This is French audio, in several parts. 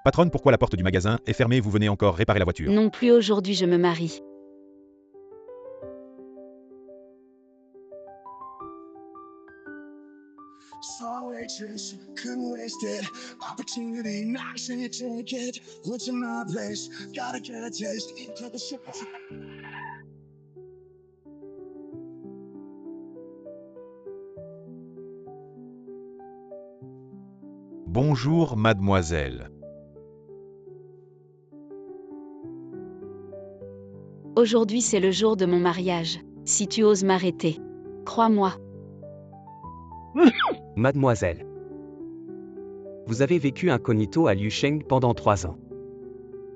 Patronne, pourquoi la porte du magasin est fermée? Vous venez encore réparer la voiture. Non plus aujourd'hui, je me marie. Bonjour, mademoiselle. Aujourd'hui, c'est le jour de mon mariage. Si tu oses m'arrêter, crois-moi. Mademoiselle. Vous avez vécu incognito à Liusheng pendant 3 ans.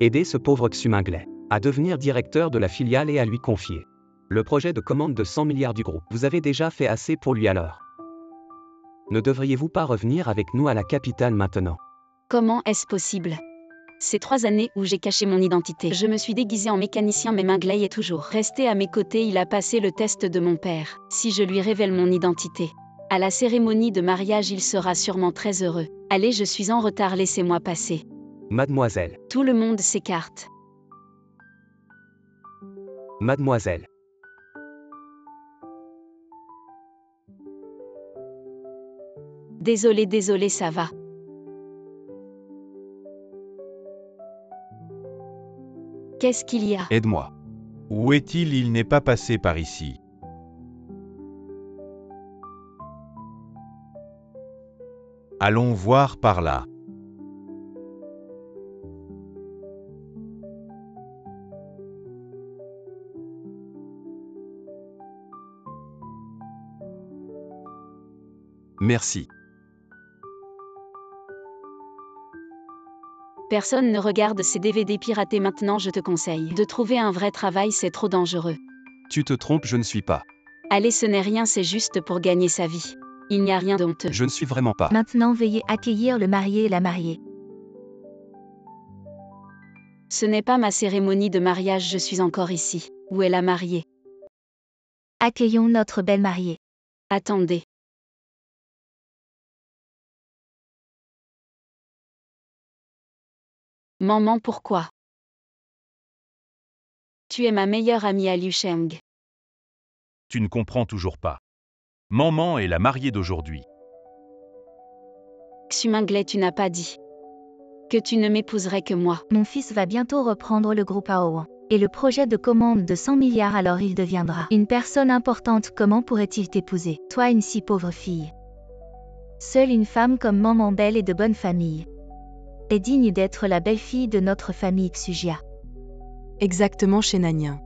Aidez ce pauvre Xuminglet à devenir directeur de la filiale et à lui confier le projet de commande de 100 milliards du groupe. Vous avez déjà fait assez pour lui alors. Ne devriez-vous pas revenir avec nous à la capitale maintenant? Comment est-ce possible? Ces 3 années où j'ai caché mon identité, je me suis déguisé en mécanicien, mais Mingley est toujours resté à mes côtés. Il a passé le test de mon père. Si je lui révèle mon identité, à la cérémonie de mariage, il sera sûrement très heureux. Allez, je suis en retard, laissez-moi passer. Mademoiselle. Tout le monde s'écarte. Mademoiselle. Désolé, ça va. Qu'est-ce qu'il y a? Aide-moi. Où est-il? Il n'est pas passé par ici. Allons voir par là. Merci. Personne ne regarde ces DVD piratés maintenant. Je te conseille de trouver un vrai travail, c'est trop dangereux. Tu te trompes, je ne suis pas. Allez, ce n'est rien, c'est juste pour gagner sa vie. Il n'y a rien d'honteux. Je ne suis vraiment pas. Maintenant, veuillez accueillir le marié et la mariée. Ce n'est pas ma cérémonie de mariage, je suis encore ici. Où est la mariée? Accueillons notre belle mariée. Attendez. Maman, pourquoi? Tu es ma meilleure amie à Liusheng. Tu ne comprends toujours pas. Maman est la mariée d'aujourd'hui. Xuminglet, tu n'as pas dit que tu ne m'épouserais que moi. Mon fils va bientôt reprendre le groupe Aowan. Et le projet de commande de 100 milliards, alors il deviendra une personne importante. Comment pourrait-il t'épouser, toi, une si pauvre fille? Seule une femme comme maman, belle et de bonne famille, est digne d'être la belle-fille de notre famille Xugia. Exactement, Shénanien.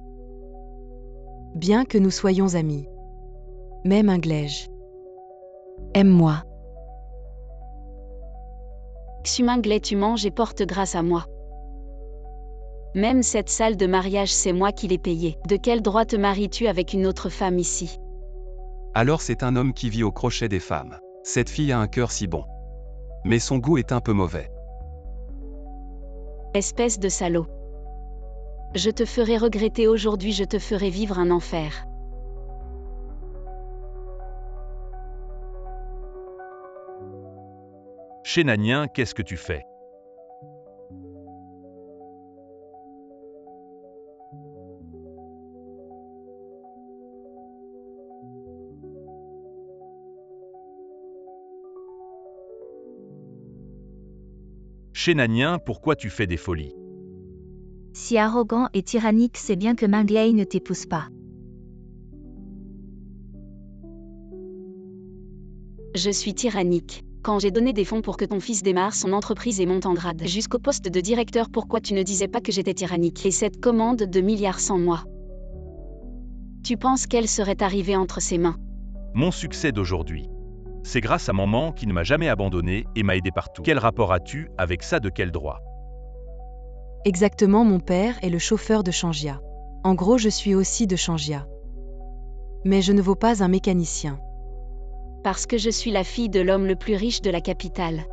Bien que nous soyons amis. Même Inglège. Aime-moi. Xuminglet, tu manges et portes grâce à moi. Même cette salle de mariage, c'est moi qui l'ai payée. De quel droit te maries-tu avec une autre femme ici? Alors c'est un homme qui vit au crochet des femmes. Cette fille a un cœur si bon. Mais son goût est un peu mauvais. Espèce de salaud. Je te ferai regretter aujourd'hui, je te ferai vivre un enfer. Shénanien, qu'est-ce que tu fais? Shénanien, pourquoi tu fais des folies? Si arrogant et tyrannique, c'est bien que Mingley ne t'épouse pas. Je suis tyrannique. Quand j'ai donné des fonds pour que ton fils démarre son entreprise et monte en grade jusqu'au poste de directeur, pourquoi tu ne disais pas que j'étais tyrannique? Et cette commande de milliards sans moi, tu penses qu'elle serait arrivée entre ses mains? Mon succès d'aujourd'hui, c'est grâce à maman qui ne m'a jamais abandonné et m'a aidé partout. Quel rapport as-tu avec ça? De quel droit? Exactement, mon père est le chauffeur de Changia. En gros, je suis aussi de Changia. Mais je ne vaux pas un mécanicien. Parce que je suis la fille de l'homme le plus riche de la capitale.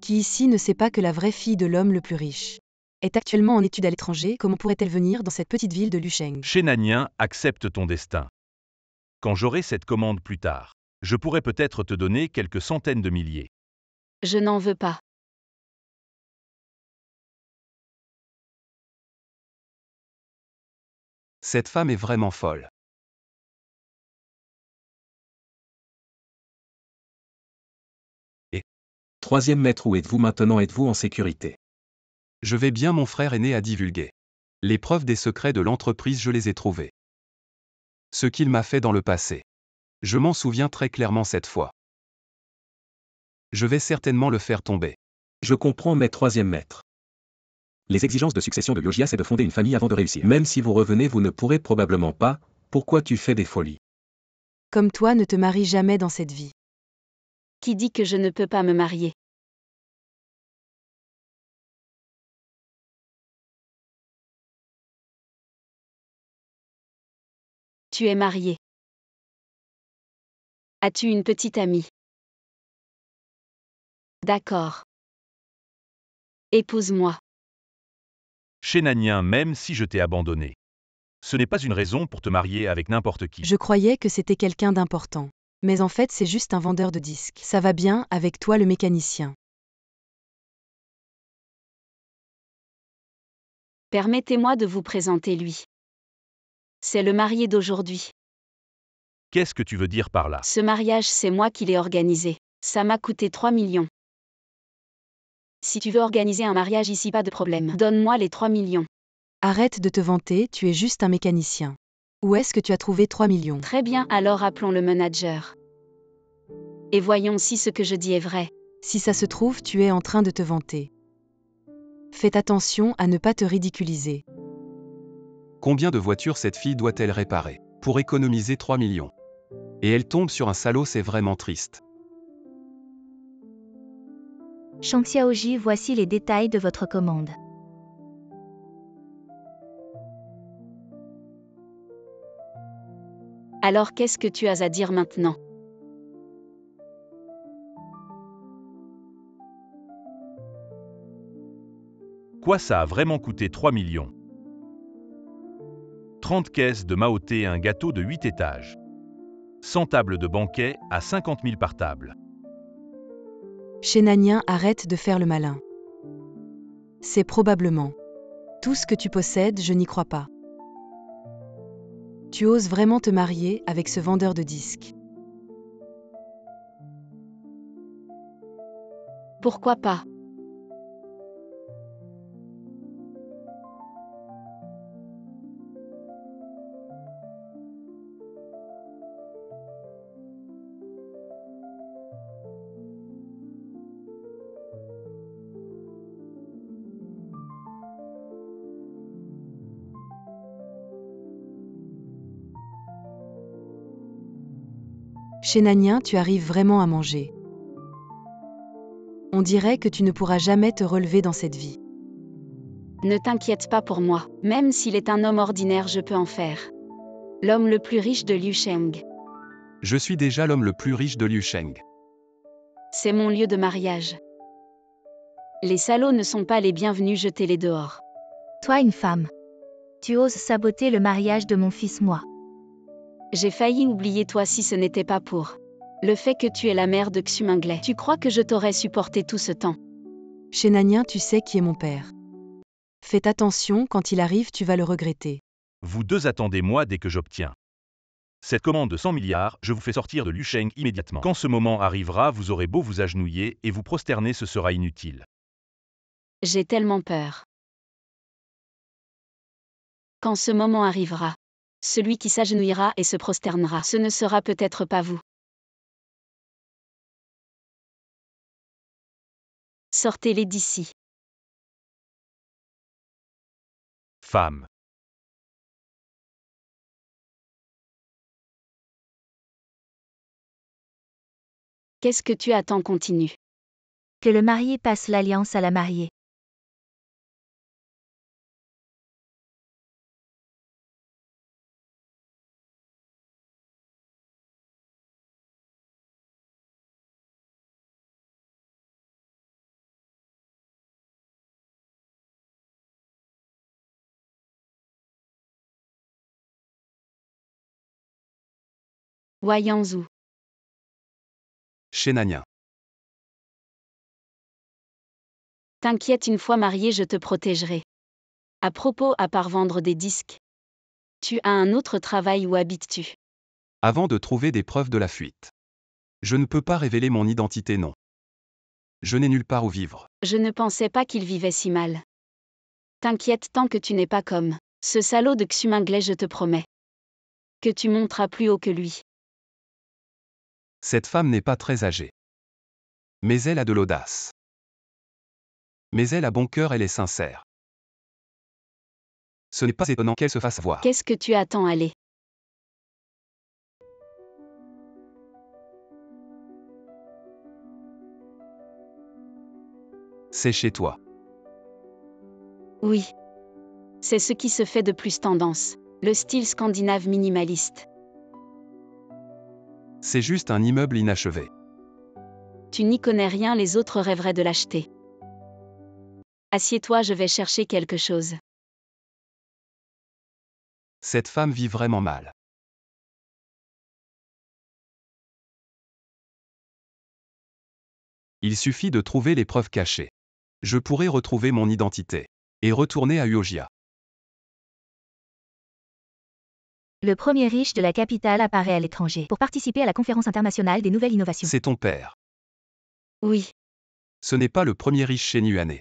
Qui ici ne sait pas que la vraie fille de l'homme le plus riche est actuellement en études à l'étranger? Comment pourrait-elle venir dans cette petite ville de Liusheng? Shénanien, accepte ton destin. Quand j'aurai cette commande plus tard, je pourrai peut-être te donner quelques centaines de milliers. Je n'en veux pas. Cette femme est vraiment folle. Troisième maître, où êtes-vous maintenant? Êtes-vous en sécurité? Je vais bien, mon frère aîné a divulgué. Les preuves des secrets de l'entreprise, je les ai trouvées. Ce qu'il m'a fait dans le passé. Je m'en souviens très clairement cette fois. Je vais certainement le faire tomber. Je comprends, mais troisième maître. Les exigences de succession de Lyogia, c'est de fonder une famille avant de réussir. Même si vous revenez, vous ne pourrez probablement pas. Pourquoi tu fais des folies? Comme toi, ne te marie jamais dans cette vie. Qui dit que je ne peux pas me marier? Tu es marié. As-tu une petite amie? D'accord. Épouse-moi. Chénanien, même si je t'ai abandonné. Ce n'est pas une raison pour te marier avec n'importe qui. Je croyais que c'était quelqu'un d'important. Mais en fait, c'est juste un vendeur de disques. Ça va bien avec toi, le mécanicien. Permettez-moi de vous présenter lui. C'est le marié d'aujourd'hui. Qu'est-ce que tu veux dire par là? Ce mariage, c'est moi qui l'ai organisé. Ça m'a coûté 3 millions. Si tu veux organiser un mariage ici, pas de problème. Donne-moi les 3 millions. Arrête de te vanter, tu es juste un mécanicien. Où est-ce que tu as trouvé 3 millions? Très bien, alors appelons le manager. Et voyons si ce que je dis est vrai. Si ça se trouve, tu es en train de te vanter. Fais attention à ne pas te ridiculiser. Combien de voitures cette fille doit-elle réparer pour économiser 3 millions? Et elle tombe sur un salaud, c'est vraiment triste. Shang Xiaoji, voici les détails de votre commande. Alors qu'est-ce que tu as à dire maintenant? Quoi, ça a vraiment coûté 3 millions? 30 caisses de Mao Thé et un gâteau de 8 étages. 100 tables de banquet à 50 000 par table. Chénanien, arrête de faire le malin. C'est probablement tout ce que tu possèdes, je n'y crois pas. Tu oses vraiment te marier avec ce vendeur de disques? Pourquoi pas? Chénanien, tu arrives vraiment à manger. On dirait que tu ne pourras jamais te relever dans cette vie. Ne t'inquiète pas pour moi. Même s'il est un homme ordinaire, je peux en faire l'homme le plus riche de Liu Sheng. Je suis déjà l'homme le plus riche de Liu Sheng. C'est mon lieu de mariage. Les salauds ne sont pas les bienvenus, jetez-les dehors. Toi, une femme. Tu oses saboter le mariage de mon fils, moi. J'ai failli oublier toi si ce n'était pas pour le fait que tu es la mère de Xuminglet. Tu crois que je t'aurais supporté tout ce temps? Chénanien, tu sais qui est mon père. Fais attention, quand il arrive, tu vas le regretter. Vous deux attendez-moi dès que j'obtiens cette commande de 100 milliards, je vous fais sortir de Liu Sheng immédiatement. Quand ce moment arrivera, vous aurez beau vous agenouiller et vous prosterner, ce sera inutile. J'ai tellement peur. Quand ce moment arrivera, celui qui s'agenouillera et se prosternera, ce ne sera peut-être pas vous. Sortez-les d'ici. Femme. Qu'est-ce que tu attends? Continue. Que le marié passe l'alliance à la mariée. Wayangzhou. Chénanien. T'inquiète, une fois marié, je te protégerai. À propos, à part vendre des disques, tu as un autre travail, où habites-tu? Avant de trouver des preuves de la fuite. Je ne peux pas révéler mon identité, non. Je n'ai nulle part où vivre. Je ne pensais pas qu'il vivait si mal. T'inquiète, tant que tu n'es pas comme ce salaud de Xuminglet, je te promets que tu monteras plus haut que lui. Cette femme n'est pas très âgée. Mais elle a de l'audace. Mais elle a bon cœur, elle est sincère. Ce n'est pas étonnant qu'elle se fasse voir. Qu'est-ce que tu attends? Allez. C'est chez toi. Oui. C'est ce qui se fait de plus tendance. Le style scandinave minimaliste. C'est juste un immeuble inachevé. Tu n'y connais rien, les autres rêveraient de l'acheter. Assieds-toi, je vais chercher quelque chose. Cette femme vit vraiment mal. Il suffit de trouver les preuves cachées. Je pourrais retrouver mon identité. Et retourner à Uogia. Le premier riche de la capitale apparaît à l'étranger pour participer à la conférence internationale des nouvelles innovations. C'est ton père. Oui. Ce n'est pas le premier riche chez Nuane.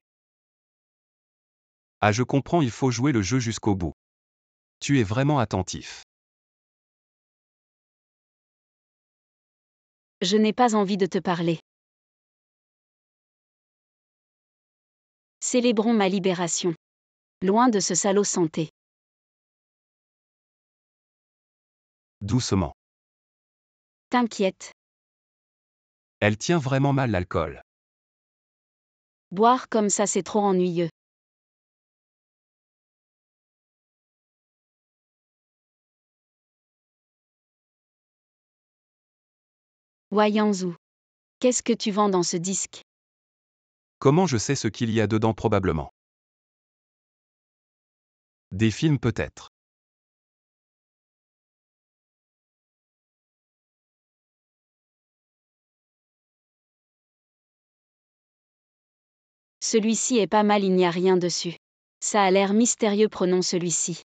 Ah, je comprends, il faut jouer le jeu jusqu'au bout. Tu es vraiment attentif. Je n'ai pas envie de te parler. Célébrons ma libération. Loin de ce salaud santé. Doucement. T'inquiète. Elle tient vraiment mal l'alcool. Boire comme ça, c'est trop ennuyeux. Wayanzou. Qu'est-ce que tu vends dans ce disque? Comment je sais ce qu'il y a dedans? Probablement. Des films peut-être. Celui-ci est pas mal, il n'y a rien dessus. Ça a l'air mystérieux, prenons celui-ci.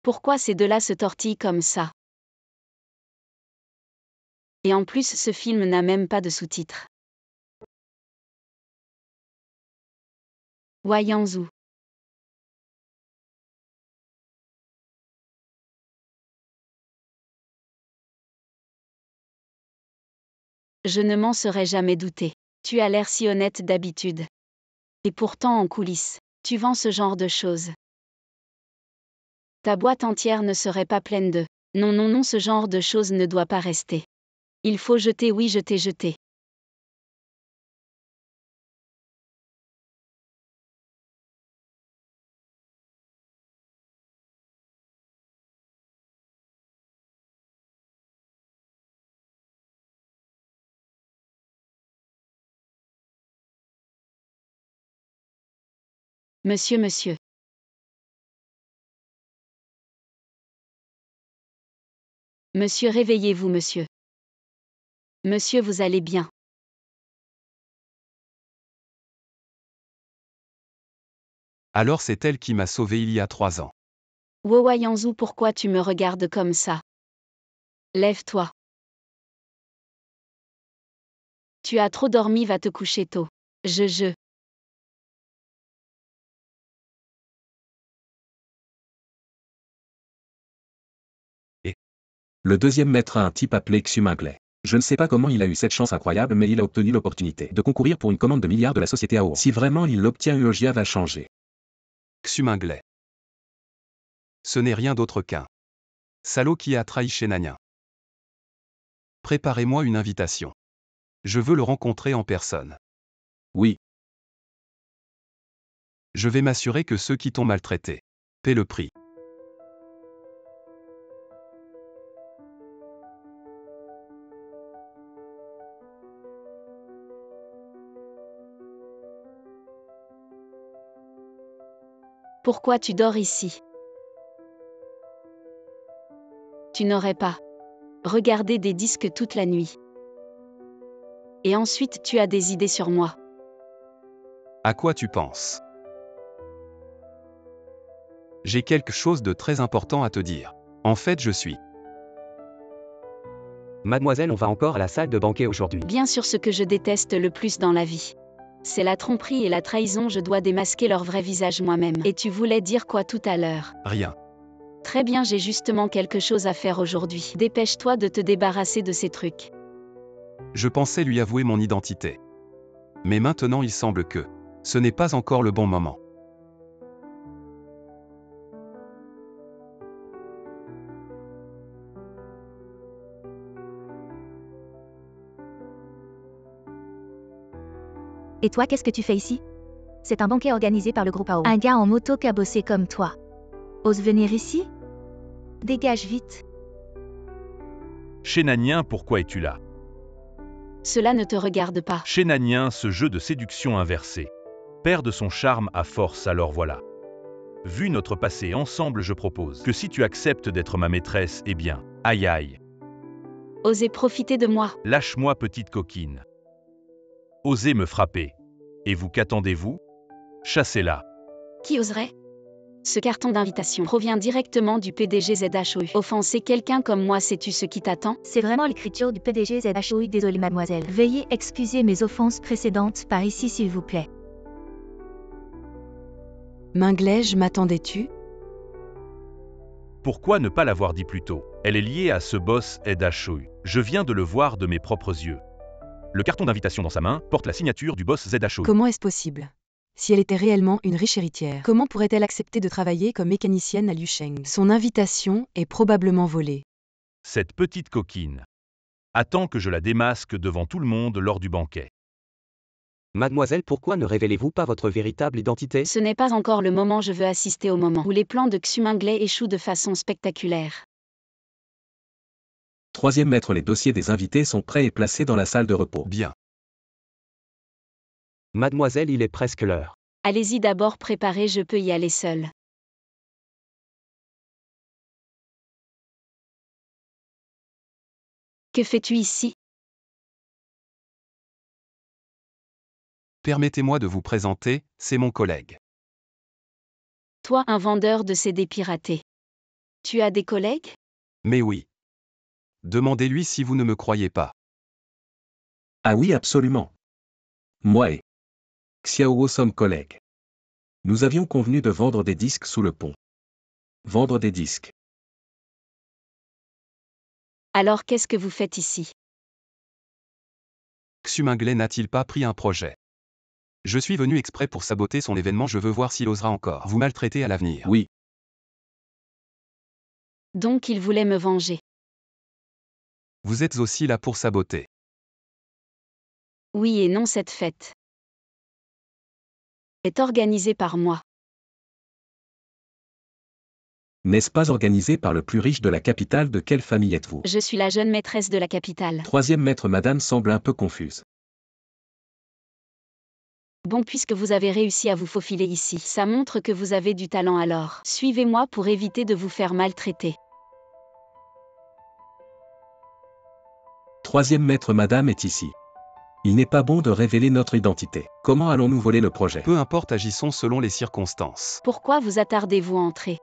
Pourquoi ces deux-là se tortillent comme ça? Et en plus, ce film n'a même pas de sous-titres. Wayanzou. Je ne m'en serais jamais douté. Tu as l'air si honnête d'habitude. Et pourtant en coulisses, tu vends ce genre de choses. Ta boîte entière ne serait pas pleine de... Non, non, non, ce genre de choses ne doit pas rester. Il faut jeter, oui, jeter. Monsieur. Monsieur, réveillez-vous, monsieur. Monsieur, vous allez bien. Alors c'est elle qui m'a sauvé il y a 3 ans. Wayanzou, pourquoi tu me regardes comme ça? Lève-toi. Tu as trop dormi, va te coucher tôt. Je. Le deuxième maître a un type appelé Xuminglet. Je ne sais pas comment il a eu cette chance incroyable, mais il a obtenu l'opportunité de concourir pour une commande de milliards de la société AO. Si vraiment il l'obtient, Uogia va changer. Xuminglet. Ce n'est rien d'autre qu'un salaud qui a trahi Shenania. Préparez-moi une invitation. Je veux le rencontrer en personne. Oui. Je vais m'assurer que ceux qui t'ont maltraité paient le prix. Pourquoi tu dors ici? Tu n'aurais pas regardé des disques toute la nuit. Et ensuite tu as des idées sur moi. À quoi tu penses? J'ai quelque chose de très important à te dire. En fait, je suis. Mademoiselle, on va encore à la salle de banquet aujourd'hui. Bien sûr, ce que je déteste le plus dans la vie, c'est la tromperie et la trahison. Je dois démasquer leur vrai visage moi-même. Et tu voulais dire quoi tout à l'heure? Rien. Très bien, j'ai justement quelque chose à faire aujourd'hui. Dépêche-toi de te débarrasser de ces trucs. Je pensais lui avouer mon identité. Mais maintenant il semble que ce n'est pas encore le bon moment. Et toi, qu'est-ce que tu fais ici? C'est un banquet organisé par le groupe AO. Un gars en moto cabossé comme toi. Ose venir ici? Dégage vite. Chénanien, pourquoi es-tu là? Cela ne te regarde pas. Chénanien, ce jeu de séduction inversée perd son charme à force, alors voilà. Vu notre passé ensemble, je propose que si tu acceptes d'être ma maîtresse, eh bien, aïe aïe. Osez profiter de moi. Lâche-moi, petite coquine. Osez me frapper. Et vous, qu'attendez-vous? Chassez-la. Qui oserait? Ce carton d'invitation provient directement du PDG ZHOU. Offenser quelqu'un comme moi, sais-tu ce qui t'attend? C'est vraiment l'écriture du PDG ZHOU. Désolé mademoiselle. Veuillez excuser mes offenses précédentes par ici s'il vous plaît. Minglais, m'attendais-tu? Pourquoi ne pas l'avoir dit plus tôt? Elle est liée à ce boss ZHOU. Je viens de le voir de mes propres yeux. Le carton d'invitation dans sa main porte la signature du boss ZHOU. Comment est-ce possible? Si elle était réellement une riche héritière, comment pourrait-elle accepter de travailler comme mécanicienne à Liusheng? Son invitation est probablement volée. Cette petite coquine attend que je la démasque devant tout le monde lors du banquet. Mademoiselle, pourquoi ne révélez-vous pas votre véritable identité? Ce n'est pas encore le moment, je veux assister au moment où les plans de Xuminglais échouent de façon spectaculaire. Troisième maître, les dossiers des invités sont prêts et placés dans la salle de repos. Bien. Mademoiselle, il est presque l'heure. Allez-y d'abord préparer, je peux y aller seule. Que fais-tu ici? Permettez-moi de vous présenter, c'est mon collègue. Toi, un vendeur de CD piratés. Tu as des collègues? Mais oui. Demandez-lui si vous ne me croyez pas. Ah oui, absolument. Moi et Xiaowo sommes collègues. Nous avions convenu de vendre des disques sous le pont. Vendre des disques. Alors qu'est-ce que vous faites ici? Xuminglais n'a-t-il pas pris un projet? Je suis venu exprès pour saboter son événement, je veux voir s'il osera encore vous maltraiter à l'avenir. Oui. Donc il voulait me venger. Vous êtes aussi là pour saboter. Oui et non, cette fête est organisée par moi. N'est-ce pas organisé par le plus riche de la capitale? De quelle famille êtes-vous? Je suis la jeune maîtresse de la capitale. Troisième maître, madame semble un peu confuse. Bon, puisque vous avez réussi à vous faufiler ici, ça montre que vous avez du talent alors. Suivez-moi pour éviter de vous faire maltraiter. Troisième maître, madame est ici. Il n'est pas bon de révéler notre identité. Comment allons-nous voler le projet? Peu importe, agissons selon les circonstances. Pourquoi vous attardez-vous à entrer?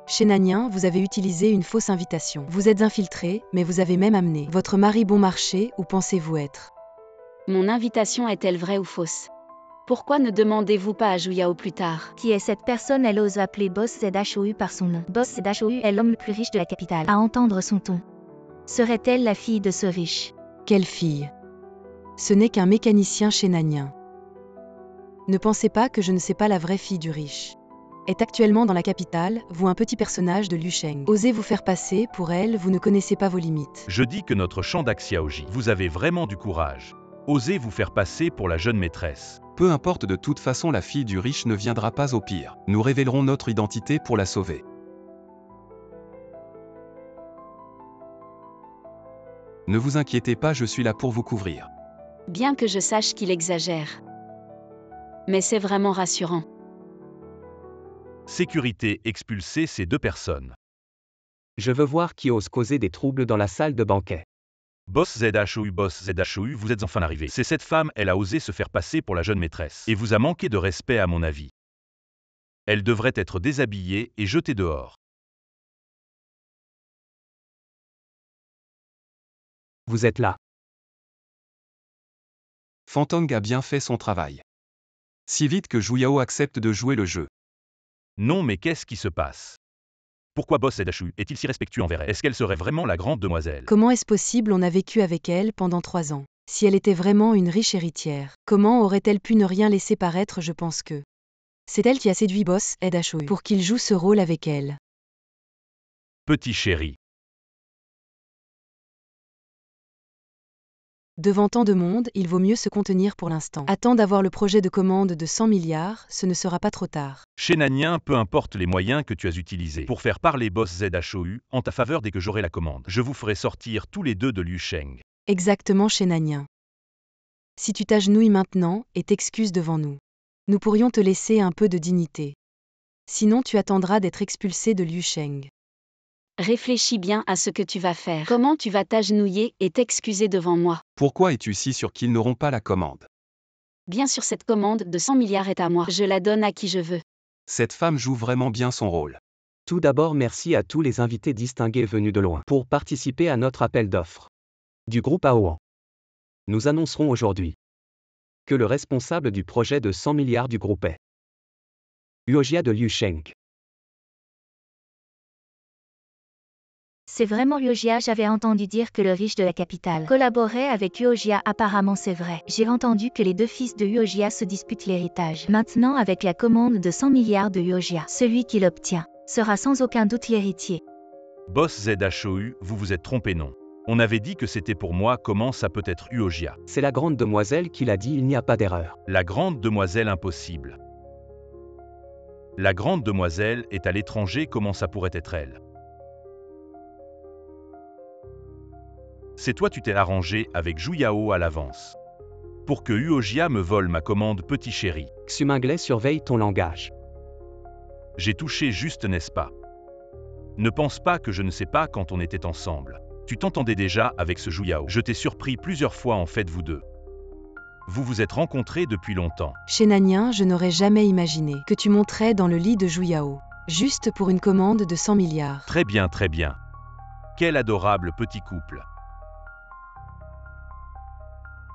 Chénanien, vous avez utilisé une fausse invitation. Vous êtes infiltré, mais vous avez même amené votre mari bon marché, où pensez-vous être? Mon invitation est-elle vraie ou fausse? Pourquoi ne demandez-vous pas à Jouyao plus tard? Qui est cette personne? Elle ose appeler Boss ZHOU par son nom. Boss ZHOU est l'homme le plus riche de la capitale. À entendre son ton. Serait-elle la fille de ce riche? Quelle fille? Ce n'est qu'un mécanicien chénanien. Ne pensez pas que je ne sais pas la vraie fille du riche. Est actuellement dans la capitale, vous un petit personnage de Liusheng. Osez vous faire passer pour elle, vous ne connaissez pas vos limites. Je dis que notre Chandak Xiaoji, vous avez vraiment du courage. Osez vous faire passer pour la jeune maîtresse. Peu importe, de toute façon la fille du riche ne viendra pas au pire. Nous révélerons notre identité pour la sauver. Ne vous inquiétez pas, je suis là pour vous couvrir. Bien que je sache qu'il exagère. Mais c'est vraiment rassurant. Sécurité expulser ces deux personnes. Je veux voir qui ose causer des troubles dans la salle de banquet. Boss ZHOU, vous êtes enfin arrivé. C'est cette femme, elle a osé se faire passer pour la jeune maîtresse. Et vous a manqué de respect à mon avis. Elle devrait être déshabillée et jetée dehors. Vous êtes là. Fantong a bien fait son travail. Si vite que Juyao accepte de jouer le jeu. Non, mais qu'est-ce qui se passe? Pourquoi Boss ZHU est-il si respectueux envers elle? Est-ce qu'elle serait vraiment la grande demoiselle? Comment est-ce possible? On a vécu avec elle pendant 3 ans. Si elle était vraiment une riche héritière, comment aurait-elle pu ne rien laisser paraître? Je pense que c'est elle qui a séduit Boss ZHU pour qu'il joue ce rôle avec elle. Petit chéri. Devant tant de monde, il vaut mieux se contenir pour l'instant. Attends d'avoir le projet de commande de 100 milliards, ce ne sera pas trop tard. Shénanien, peu importe les moyens que tu as utilisés pour faire parler Boss ZHOU en ta faveur dès que j'aurai la commande. Je vous ferai sortir tous les deux de Liu Sheng. Exactement, Shénanien. Si tu t'agenouilles maintenant et t'excuses devant nous, nous pourrions te laisser un peu de dignité. Sinon tu attendras d'être expulsé de Liu Sheng. Réfléchis bien à ce que tu vas faire. Comment tu vas t'agenouiller et t'excuser devant moi? Pourquoi es-tu si sûr qu'ils n'auront pas la commande? Bien sûr, cette commande de 100 milliards est à moi. Je la donne à qui je veux. Cette femme joue vraiment bien son rôle. Tout d'abord, merci à tous les invités distingués venus de loin pour participer à notre appel d'offres du groupe Aoan. Nous annoncerons aujourd'hui que le responsable du projet de 100 milliards du groupe est Uojia de Liu Sheng. C'est vraiment Uojia, j'avais entendu dire que le riche de la capitale collaborait avec Uojia, apparemment c'est vrai. J'ai entendu que les deux fils de Uojia se disputent l'héritage. Maintenant avec la commande de 100 milliards de Uojia, celui qui l'obtient sera sans aucun doute l'héritier. Boss ZHOU, vous vous êtes trompé, non. On avait dit que c'était pour moi, comment ça peut être Uojia? C'est la grande demoiselle qui l'a dit, il n'y a pas d'erreur. La grande demoiselle impossible. La grande demoiselle est à l'étranger, comment ça pourrait être elle? C'est toi, tu t'es arrangé avec Juyao à l'avance. Pour que Uojia me vole ma commande, petit chéri. Xuminglet, surveille ton langage. J'ai touché juste, n'est-ce pas? Ne pense pas que je ne sais pas quand on était ensemble. Tu t'entendais déjà avec ce Juyao. Je t'ai surpris plusieurs fois en fait, vous deux. Vous vous êtes rencontrés depuis longtemps. Shénanien, je n'aurais jamais imaginé que tu monterais dans le lit de Juyao, juste pour une commande de 100 milliards. Très bien, très bien. Quel adorable petit couple.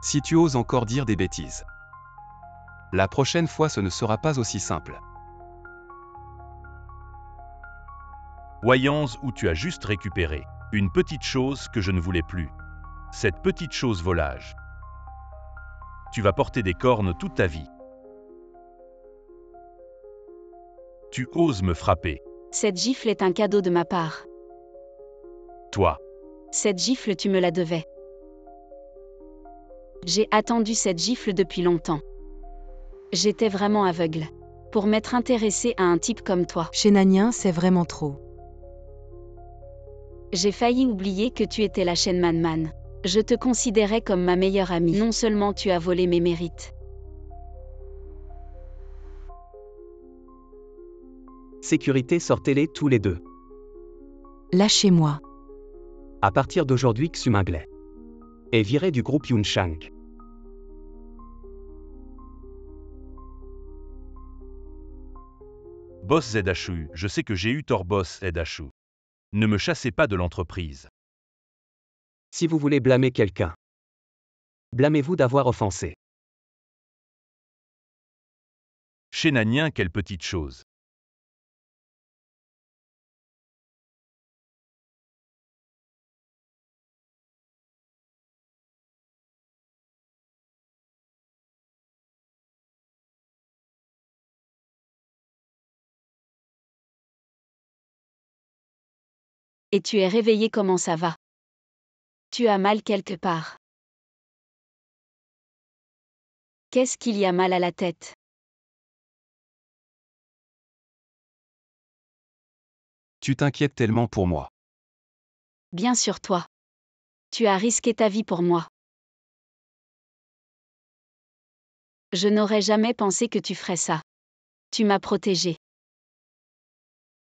Si tu oses encore dire des bêtises. La prochaine fois ce ne sera pas aussi simple. Wayans, où tu as juste récupéré une petite chose que je ne voulais plus. Cette petite chose volage. Tu vas porter des cornes toute ta vie. Tu oses me frapper. Cette gifle est un cadeau de ma part. Toi. Cette gifle, tu me la devais. J'ai attendu cette gifle depuis longtemps. J'étais vraiment aveugle pour m'être intéressée à un type comme toi. Shénanien, c'est vraiment trop. J'ai failli oublier que tu étais la chaîne Man. Je te considérais comme ma meilleure amie. Non seulement tu as volé mes mérites. Sécurité, sortez-les tous les deux. Lâchez-moi. À partir d'aujourd'hui, Xuminglet est viré du groupe Yunshang. Boss ZHU, je sais que j'ai eu tort, Boss ZHU. Ne me chassez pas de l'entreprise. Si vous voulez blâmer quelqu'un, blâmez-vous d'avoir offensé. Shénanien, quelle petite chose. Et tu es réveillé, comment ça va? Tu as mal quelque part. Qu'est-ce qu'il y a mal à la tête? Tu t'inquiètes tellement pour moi. Bien sûr, toi. Tu as risqué ta vie pour moi. Je n'aurais jamais pensé que tu ferais ça. Tu m'as protégé.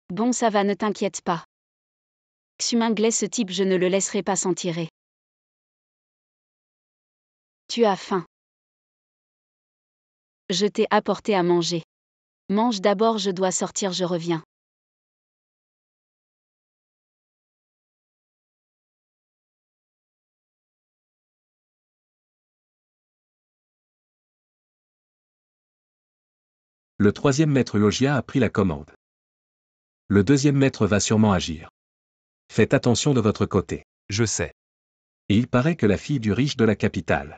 Bon, ça va, ne t'inquiète pas. Xuminglet, ce type, je ne le laisserai pas s'en tirer. Tu as faim. Je t'ai apporté à manger. Mange d'abord, je dois sortir, je reviens. Le troisième maître logia a pris la commande. Le deuxième maître va sûrement agir. Faites attention de votre côté. Je sais. Et il paraît que la fille du riche de la capitale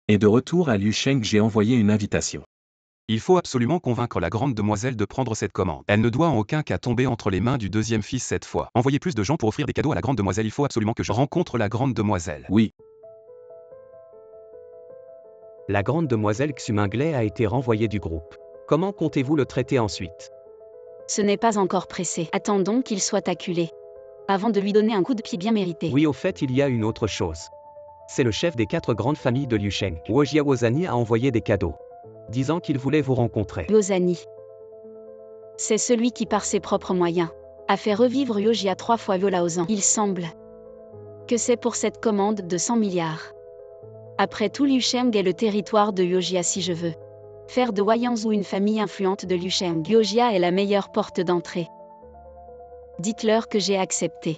est de retour à Liu Sheng. J'ai envoyé une invitation. Il faut absolument convaincre la grande demoiselle de prendre cette commande. Elle ne doit en aucun cas tomber entre les mains du deuxième fils cette fois. Envoyez plus de gens pour offrir des cadeaux à la grande demoiselle. Il faut absolument que je rencontre la grande demoiselle. Oui, La grande demoiselle Xuminglet a été renvoyée du groupe. Comment comptez-vous le traiter ensuite? Ce n'est pas encore pressé. Attendons qu'il soit acculé. Avant de lui donner un coup de pied bien mérité. Oui, au fait, il y a une autre chose. C'est le chef des 4 grandes familles de Liu Sheng. Wojia Wozani a envoyé des cadeaux, disant qu'il voulait vous rencontrer. Yozani. C'est celui qui, par ses propres moyens, a fait revivre Yojia 3 fois Yolaozan. Il semble que c'est pour cette commande de 100 milliards. Après tout, Liu Sheng est le territoire de Yojia si je veux faire de Wayanzhou une famille influente de Liu Sheng. Yojia est la meilleure porte d'entrée. Dites-leur que j'ai accepté.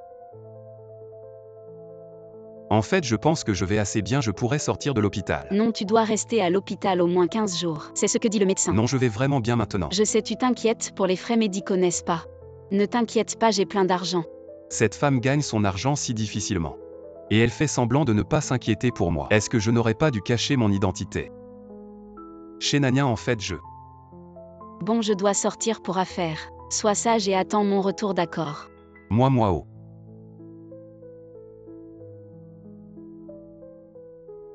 En fait, je pense que je vais assez bien, je pourrais sortir de l'hôpital. Non, tu dois rester à l'hôpital au moins 15 jours. C'est ce que dit le médecin. Non, je vais vraiment bien maintenant. Je sais, tu t'inquiètes pour les frais médicaux, n'est-ce pas? Ne t'inquiète pas, j'ai plein d'argent. Cette femme gagne son argent si difficilement. Et elle fait semblant de ne pas s'inquiéter pour moi. Est-ce que je n'aurais pas dû cacher mon identité? Chez Nania, en fait, Bon, je dois sortir pour affaires. Sois sage et attends mon retour, d'accord? Moi.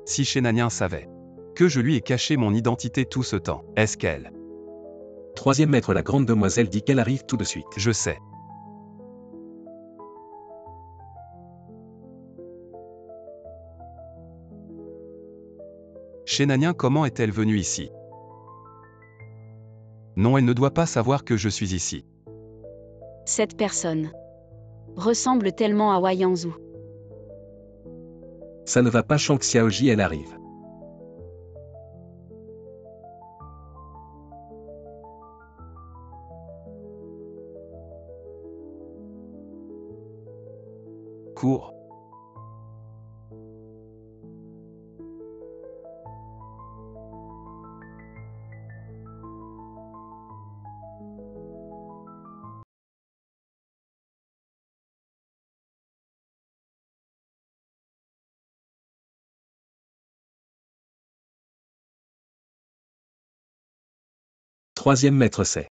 Si Shenanian savait que je lui ai caché mon identité tout ce temps, est-ce qu'elle? troisième maître, la grande demoiselle dit qu'elle arrive tout de suite. Je sais. Shenanian, comment est-elle venue ici? Non, elle ne doit pas savoir que je suis ici. Cette personne ressemble tellement à Wayanzhou. Ça ne va pas, Shang Xiaoji, elle arrive. Cours. Troisième maître, c'est.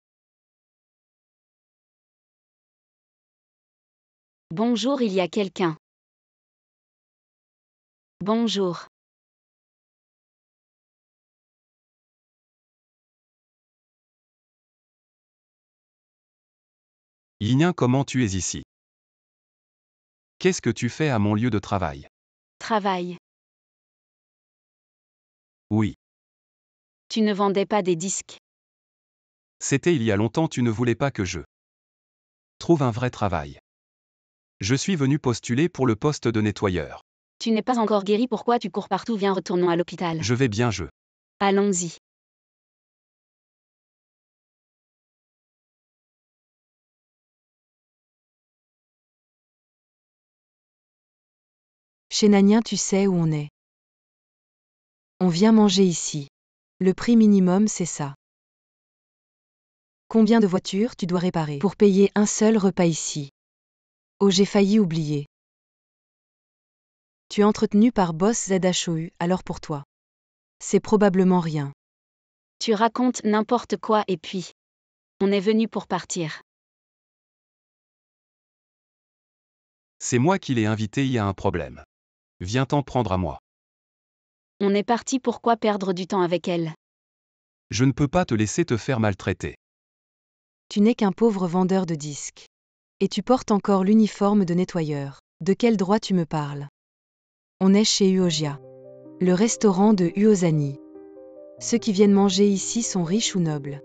Bonjour, il y a quelqu'un. Bonjour. Yinyan, comment tu es ici? Qu'est-ce que tu fais à mon lieu de travail? Travail. Oui. Tu ne vendais pas des disques. C'était il y a longtemps, tu ne voulais pas que je trouve un vrai travail. Je suis venu postuler pour le poste de nettoyeur. Tu n'es pas encore guéri, pourquoi tu cours partout? Viens, retournons à l'hôpital. Je vais bien, Allons-y. Chez Nania, tu sais où on est. On vient manger ici. Le prix minimum, c'est ça. Combien de voitures tu dois réparer pour payer un seul repas ici? Oh, j'ai failli oublier. Tu es entretenu par Boss ZHOU, alors pour toi. C'est probablement rien. Tu racontes n'importe quoi et puis. On est venu pour partir. C'est moi qui l'ai invité, il y a un problème. Viens t'en prendre à moi. On est parti, pourquoi perdre du temps avec elle? Je ne peux pas te laisser te faire maltraiter. Tu n'es qu'un pauvre vendeur de disques. Et tu portes encore l'uniforme de nettoyeur. De quel droit tu me parles? On est chez Uojia. Le restaurant de Uozani. Ceux qui viennent manger ici sont riches ou nobles.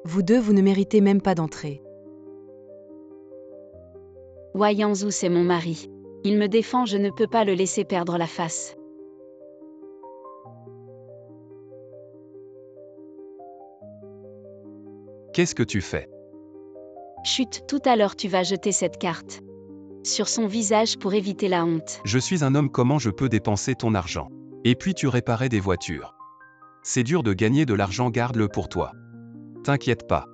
Vous deux, vous ne méritez même pas d'entrer. Wayangzu, c'est mon mari. Il me défend, je ne peux pas le laisser perdre la face. Qu'est-ce que tu fais? Chut, tout à l'heure tu vas jeter cette carte sur son visage pour éviter la honte. Je suis un homme, comment je peux dépenser ton argent? Et puis tu réparais des voitures. C'est dur de gagner de l'argent, garde-le pour toi. T'inquiète pas.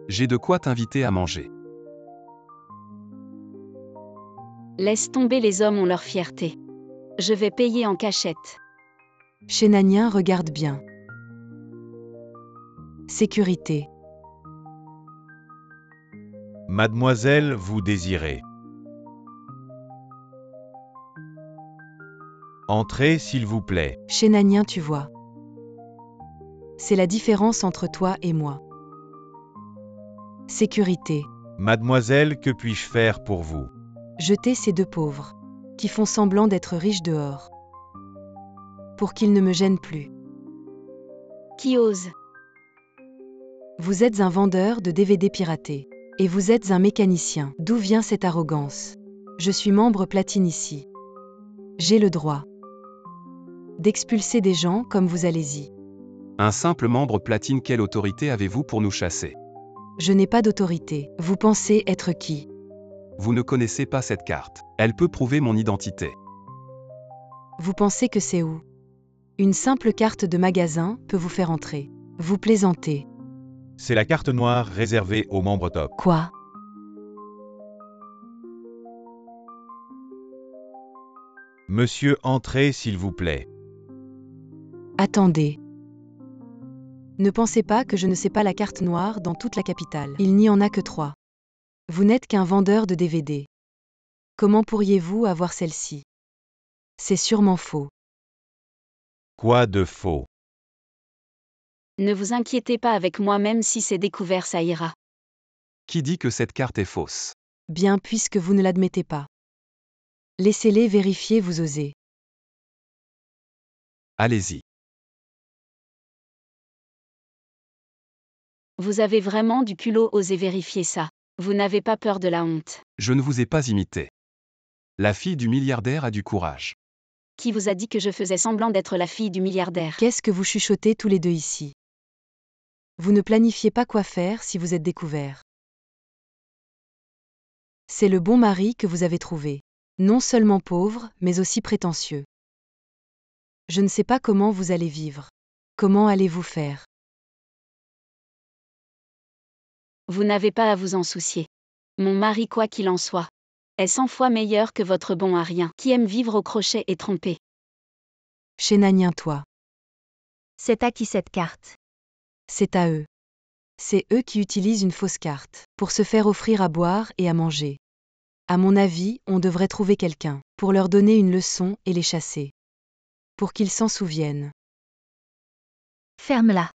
J'ai de quoi t'inviter à manger. Laisse tomber, les hommes ont leur fierté. Je vais payer en cachette. Shenanien, regarde bien. Sécurité. Mademoiselle, vous désirez. Entrez, s'il vous plaît. Shenanien, tu vois. C'est la différence entre toi et moi. Sécurité. Mademoiselle, que puis-je faire pour vous? Jetez ces deux pauvres, qui font semblant d'être riches dehors. Pour qu'ils ne me gênent plus. Qui ose? Vous êtes un vendeur de DVD piratés. Et vous êtes un mécanicien. D'où vient cette arrogance? Je suis membre platine ici. J'ai le droit d'expulser des gens comme vous, allez-y. Un simple membre platine, quelle autorité avez-vous pour nous chasser? Je n'ai pas d'autorité. Vous pensez être qui? Vous ne connaissez pas cette carte. Elle peut prouver mon identité. Vous pensez que c'est où? Une simple carte de magasin peut vous faire entrer. Vous plaisantez. C'est la carte noire réservée aux membres top. Quoi? Monsieur, entrez, s'il vous plaît. Attendez. Ne pensez pas que je ne sais pas la carte noire dans toute la capitale. Il n'y en a que 3. Vous n'êtes qu'un vendeur de DVD. Comment pourriez-vous avoir celle-ci? C'est sûrement faux. Quoi de faux? Ne vous inquiétez pas, avec moi, même si c'est découvert, ça ira. Qui dit que cette carte est fausse? Bien, puisque vous ne l'admettez pas. Laissez-les vérifier, vous osez. Allez-y. Vous avez vraiment du culot, osez vérifier ça. Vous n'avez pas peur de la honte. Je ne vous ai pas imité. La fille du milliardaire a du courage. Qui vous a dit que je faisais semblant d'être la fille du milliardaire? Qu'est-ce que vous chuchotez tous les deux ici? Vous ne planifiez pas quoi faire si vous êtes découvert. C'est le bon mari que vous avez trouvé. Non seulement pauvre, mais aussi prétentieux. Je ne sais pas comment vous allez vivre. Comment allez-vous faire? Vous n'avez pas à vous en soucier. Mon mari, quoi qu'il en soit, est 100 fois meilleur que votre bon à rien, qui aime vivre au crochet et tromper. Shenanien, toi. C'est à qui cette carte? C'est à eux. C'est eux qui utilisent une fausse carte, pour se faire offrir à boire et à manger. À mon avis, on devrait trouver quelqu'un, pour leur donner une leçon et les chasser. Pour qu'ils s'en souviennent. Ferme-la.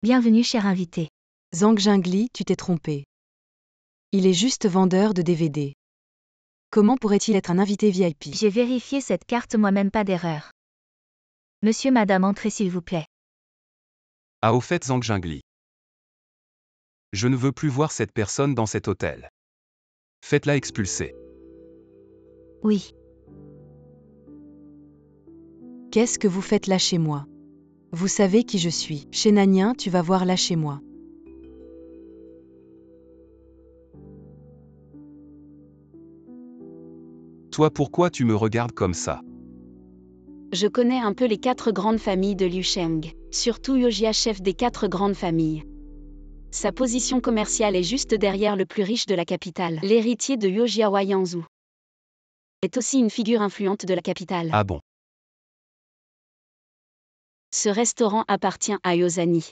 Bienvenue, cher invité. Zhang Jingli, tu t'es trompé. Il est juste vendeur de DVD. Comment pourrait-il être un invité VIP? J'ai vérifié cette carte moi-même, pas d'erreur. Monsieur, madame, entrez s'il vous plaît. Ah, au fait, Zhang Jingli. Je ne veux plus voir cette personne dans cet hôtel. Faites-la expulser. Oui. Qu'est-ce que vous faites là chez moi? Vous savez qui je suis. Shenanien, tu vas voir là chez moi. Toi, pourquoi tu me regardes comme ça? Je connais un peu les 4 grandes familles de Liu Sheng, surtout Uojia, chef des 4 grandes familles. Sa position commerciale est juste derrière le plus riche de la capitale, l'héritier de Uojia, Wayangzu. Est aussi une figure influente de la capitale. Ah bon? Ce restaurant appartient à Uozani.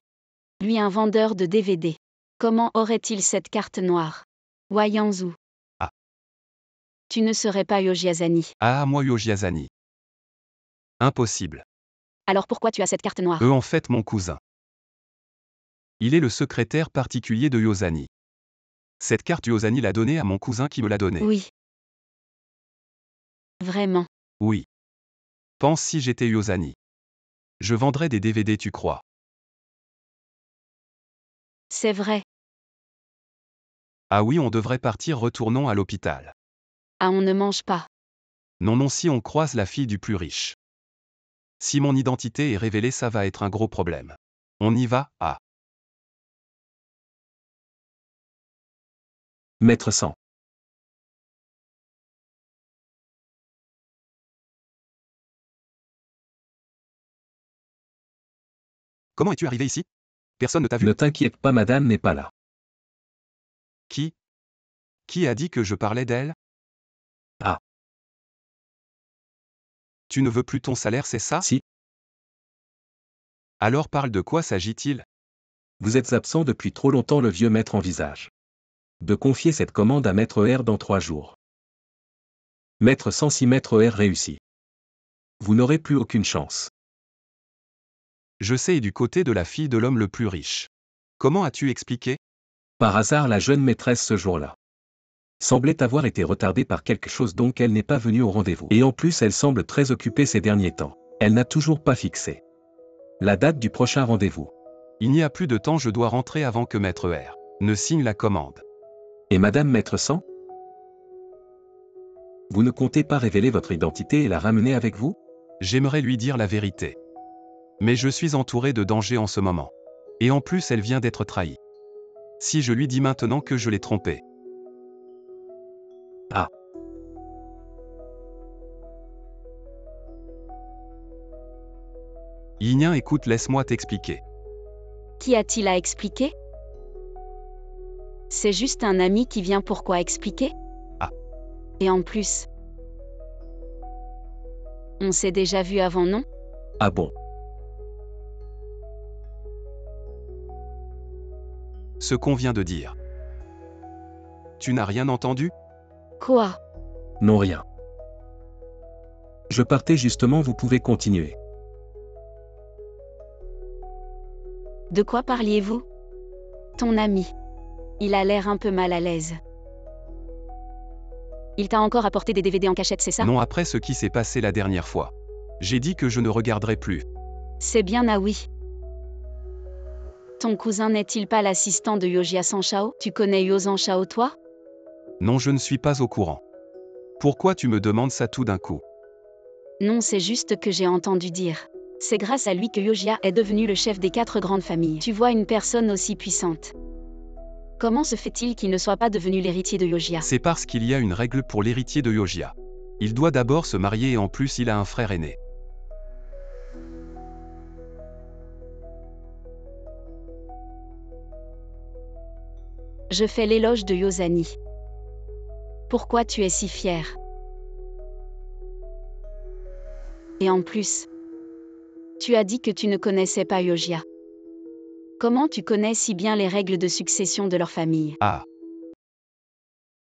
Lui, un vendeur de DVD. Comment aurait-il cette carte noire? Wayangzu. Ah. Tu ne serais pas Uojiazani. Ah, moi Uojiazani. Impossible. Alors pourquoi tu as cette carte noire? En fait, mon cousin. Il est le secrétaire particulier de Uozani. Cette carte Yosani l'a donnée à mon cousin qui me l'a donnée. Oui. Vraiment. Oui. Pense si j'étais Yosani. Je vendrais des DVD, tu crois? C'est vrai. Ah oui, on devrait partir, retournons à l'hôpital. Ah, on ne mange pas. Non, non, si on croise la fille du plus riche. Si mon identité est révélée, ça va être un gros problème. On y va, ah. Maître 100. Comment es-tu arrivé ici? Personne ne t'a vu? Ne t'inquiète pas, madame n'est pas là. Qui? Qui a dit que je parlais d'elle? Ah. Tu ne veux plus ton salaire, c'est ça? Si. Alors parle, de quoi s'agit-il? Vous êtes absent depuis trop longtemps, le vieux maître envisage de confier cette commande à Maître R dans 3 jours. Maître 100, si Maître R réussit, vous n'aurez plus aucune chance. Je sais, et du côté de la fille de l'homme le plus riche. Comment as-tu expliqué? Par hasard, la jeune maîtresse ce jour-là semblait avoir été retardée par quelque chose, donc elle n'est pas venue au rendez-vous. Et en plus, elle semble très occupée ces derniers temps. Elle n'a toujours pas fixé la date du prochain rendez-vous. Il n'y a plus de temps, je dois rentrer avant que Maître R ne signe la commande. Et Madame Maître 100? Vous ne comptez pas révéler votre identité et la ramener avec vous? J'aimerais lui dire la vérité. Mais je suis entouré de dangers en ce moment. Et en plus, elle vient d'être trahie. Si je lui dis maintenant que je l'ai trompée. Ah. Yinien, écoute, laisse-moi t'expliquer. Qui a-t-il à expliquer? C'est juste un ami qui vient, pourquoi expliquer? Ah. Et en plus, on s'est déjà vu avant, non? Ah bon? Ce qu'on vient de dire. Tu n'as rien entendu? Quoi? Non, rien. Je partais justement, vous pouvez continuer. De quoi parliez-vous? Ton ami. Il a l'air un peu mal à l'aise. Il t'a encore apporté des DVD en cachette, c'est ça? Non, après ce qui s'est passé la dernière fois. J'ai dit que je ne regarderai plus. C'est bien, ah oui. Ton cousin n'est-il pas l'assistant de Yojia Sanshao? Tu connais Yo Sanshao, toi? Non, je ne suis pas au courant. Pourquoi tu me demandes ça tout d'un coup? Non, c'est juste que j'ai entendu dire. C'est grâce à lui que Yojia est devenu le chef des 4 grandes familles. Tu vois, une personne aussi puissante. Comment se fait-il qu'il ne soit pas devenu l'héritier de Yojia? C'est parce qu'il y a une règle pour l'héritier de Yojia. Il doit d'abord se marier et en plus il a un frère aîné. Je fais l'éloge de Yosani. Pourquoi tu es si fier? Et en plus, tu as dit que tu ne connaissais pas Yojia. Comment tu connais si bien les règles de succession de leur famille? Ah.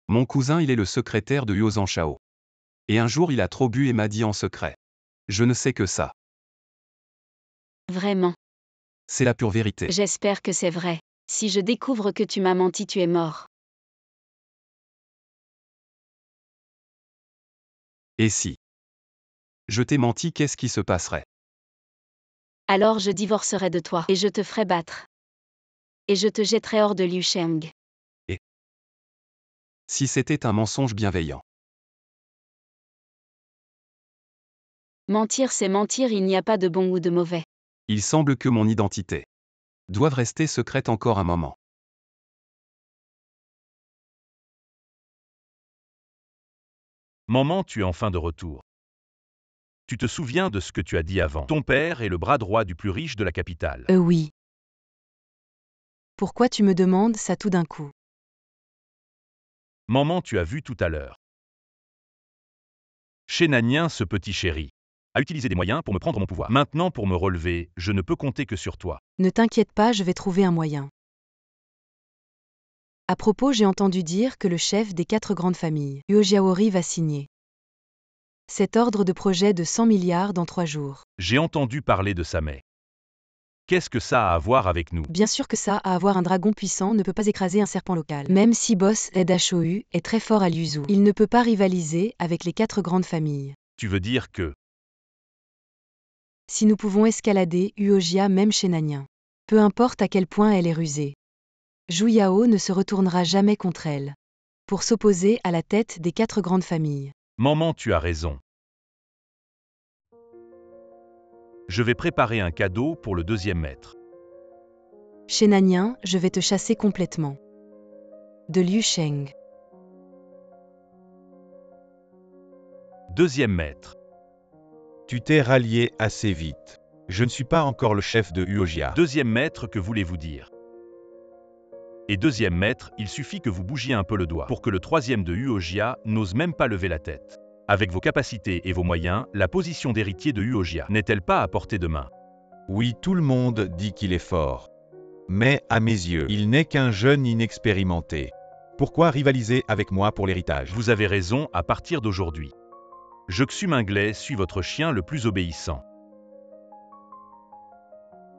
Mon cousin, il est le secrétaire de Yo Sanshao. Et un jour il a trop bu et m'a dit en secret. Je ne sais que ça. Vraiment? C'est la pure vérité. J'espère que c'est vrai. Si je découvre que tu m'as menti, tu es mort. Et si je t'ai menti, qu'est-ce qui se passerait? Alors je divorcerai de toi et je te ferai battre. Et je te jetterai hors de Liu Sheng. Et si c'était un mensonge bienveillant? Mentir, c'est mentir, il n'y a pas de bon ou de mauvais. Il semble que mon identité doive rester secrète encore un moment. Maman, tu es enfin de retour. Tu te souviens de ce que tu as dit avant? Ton père est le bras droit du plus riche de la capitale. Oui. Pourquoi tu me demandes ça tout d'un coup? Maman, tu as vu tout à l'heure. Shénanien, ce petit chéri, a utilisé des moyens pour me prendre mon pouvoir. Maintenant, pour me relever, je ne peux compter que sur toi. Ne t'inquiète pas, je vais trouver un moyen. À propos, j'ai entendu dire que le chef des 4 grandes familles, Yojiaori, va signer cet ordre de projet de 100 milliards dans 3 jours. J'ai entendu parler de ça, mais Qu'est-ce que ça a à voir avec nous? Bien sûr que ça, à avoir un dragon puissant ne peut pas écraser un serpent local. Même si Boss Edashohu est très fort à Liuzhou, il ne peut pas rivaliser avec les 4 grandes familles. Tu veux dire que... Si nous pouvons escalader Uojia même chez Nanyan. Peu importe à quel point elle est rusée. Zhu Yao ne se retournera jamais contre elle. Pour s'opposer à la tête des 4 grandes familles. Maman, tu as raison. Je vais préparer un cadeau pour le deuxième maître. Chez Nanyan, je vais te chasser complètement. De Liu Sheng. Deuxième maître. Tu t'es rallié assez vite. Je ne suis pas encore le chef de Uojia. Deuxième maître, que voulez-vous dire? Et deuxième maître, il suffit que vous bougiez un peu le doigt pour que le troisième de Uojia n'ose même pas lever la tête. Avec vos capacités et vos moyens, la position d'héritier de Uojia n'est-elle pas à portée de main? Oui, tout le monde dit qu'il est fort. Mais, à mes yeux, il n'est qu'un jeune inexpérimenté. Pourquoi rivaliser avec moi pour l'héritage? Vous avez raison, à partir d'aujourd'hui. Jeoksu Minglet suit votre chien le plus obéissant.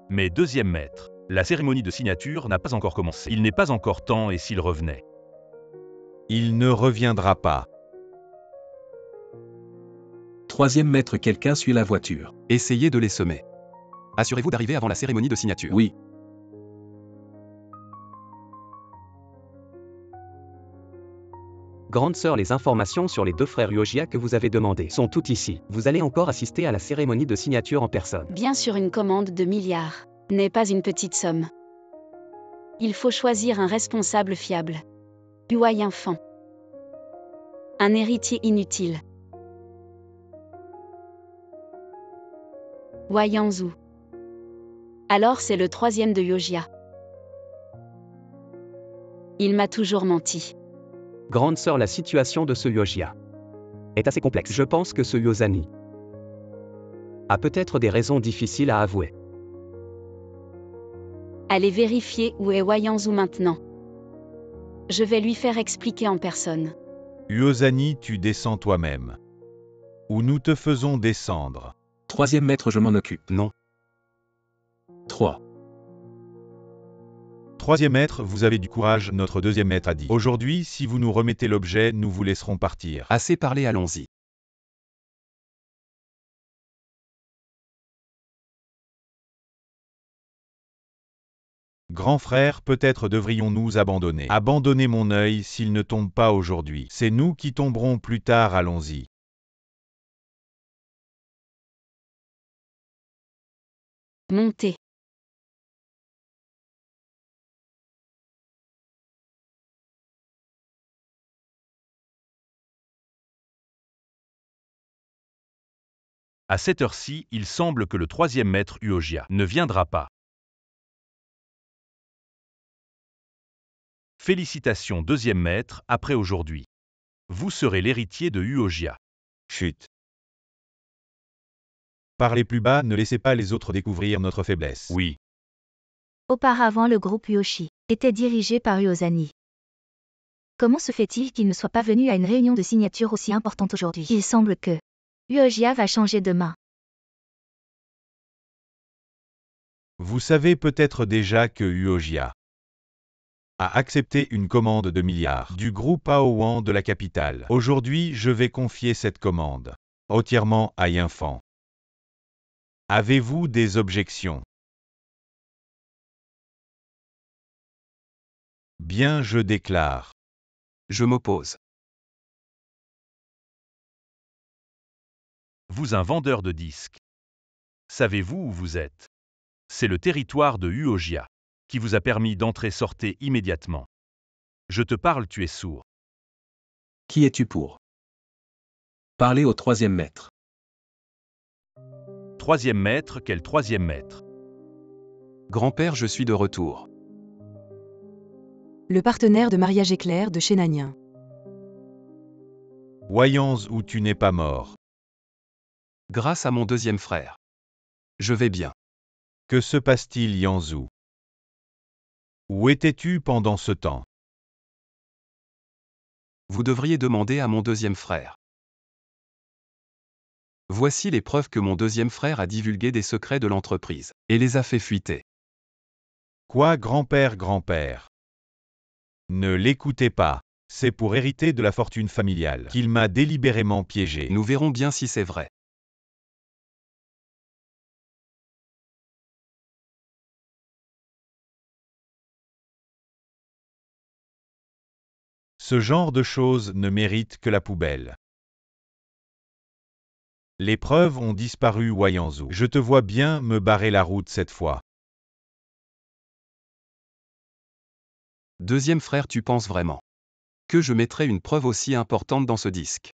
Mais deuxième maître, la cérémonie de signature n'a pas encore commencé. Il n'est pas encore temps et s'il revenait? Il ne reviendra pas. Troisième maître, quelqu'un suit la voiture. Essayez de les semer. Assurez-vous d'arriver avant la cérémonie de signature. Oui. Grande sœur, les informations sur les 2 frères Uojia que vous avez demandées sont toutes ici. Vous allez encore assister à la cérémonie de signature en personne. Bien sûr, une commande de milliards n'est pas une petite somme. Il faut choisir un responsable fiable. Huai Infant. Un héritier inutile. Wai Yanzhu. Alors c'est le troisième de Uojia. Il m'a toujours menti. Grande sœur, la situation de ce Uojia est assez complexe. Je pense que ce Yozani a peut-être des raisons difficiles à avouer. Allez vérifier où est Wai Yanzhu maintenant. Je vais lui faire expliquer en personne. Uozani, tu descends toi-même. Ou nous te faisons descendre. Troisième maître, je m'en occupe. Non. 3. Troisième maître, vous avez du courage, notre deuxième maître a dit. Aujourd'hui, si vous nous remettez l'objet, nous vous laisserons partir. Assez parlé, allons-y. Grand frère, peut-être devrions-nous abandonner. Abandonner mon œil s'il ne tombe pas aujourd'hui. C'est nous qui tomberons plus tard, allons-y. Montez. À cette heure-ci, il semble que le troisième maître Uojia ne viendra pas. Félicitations deuxième maître, après aujourd'hui. Vous serez l'héritier de Uojia. Chut. Parlez plus bas, ne laissez pas les autres découvrir notre faiblesse. Oui. Auparavant, le groupe Yoshi était dirigé par Uozani. Comment se fait-il qu'il ne soit pas venu à une réunion de signature aussi importante aujourd'hui? Il semble que Uojia va changer de main. Vous savez peut-être déjà que Uojia a accepté une commande de milliards du groupe Aowan de la capitale. Aujourd'hui, je vais confier cette commande entièrement à Yinfan. Avez-vous des objections? Bien, je déclare. Je m'oppose. Vous un vendeur de disques. Savez-vous où vous êtes? C'est le territoire de Uojia qui vous a permis d'entrer-sortir immédiatement. Je te parle, tu es sourd. Qui es-tu pour parler au troisième maître? Troisième maître, quel troisième maître? Grand-père, je suis de retour. Le partenaire de mariage éclair de chez Nanyan. Voyons où tu n'es pas mort. Grâce à mon deuxième frère. Je vais bien. Que se passe-t-il, Yanzhu? Où étais-tu pendant ce temps? Vous devriez demander à mon deuxième frère. Voici les preuves que mon deuxième frère a divulgué des secrets de l'entreprise et les a fait fuiter. Quoi, grand-père? Ne l'écoutez pas. C'est pour hériter de la fortune familiale qu'il m'a délibérément piégé. Nous verrons bien si c'est vrai. Ce genre de choses ne mérite que la poubelle. Les preuves ont disparu, Wayanzou. Je te vois bien me barrer la route cette fois. Deuxième frère, tu penses vraiment que je mettrais une preuve aussi importante dans ce disque?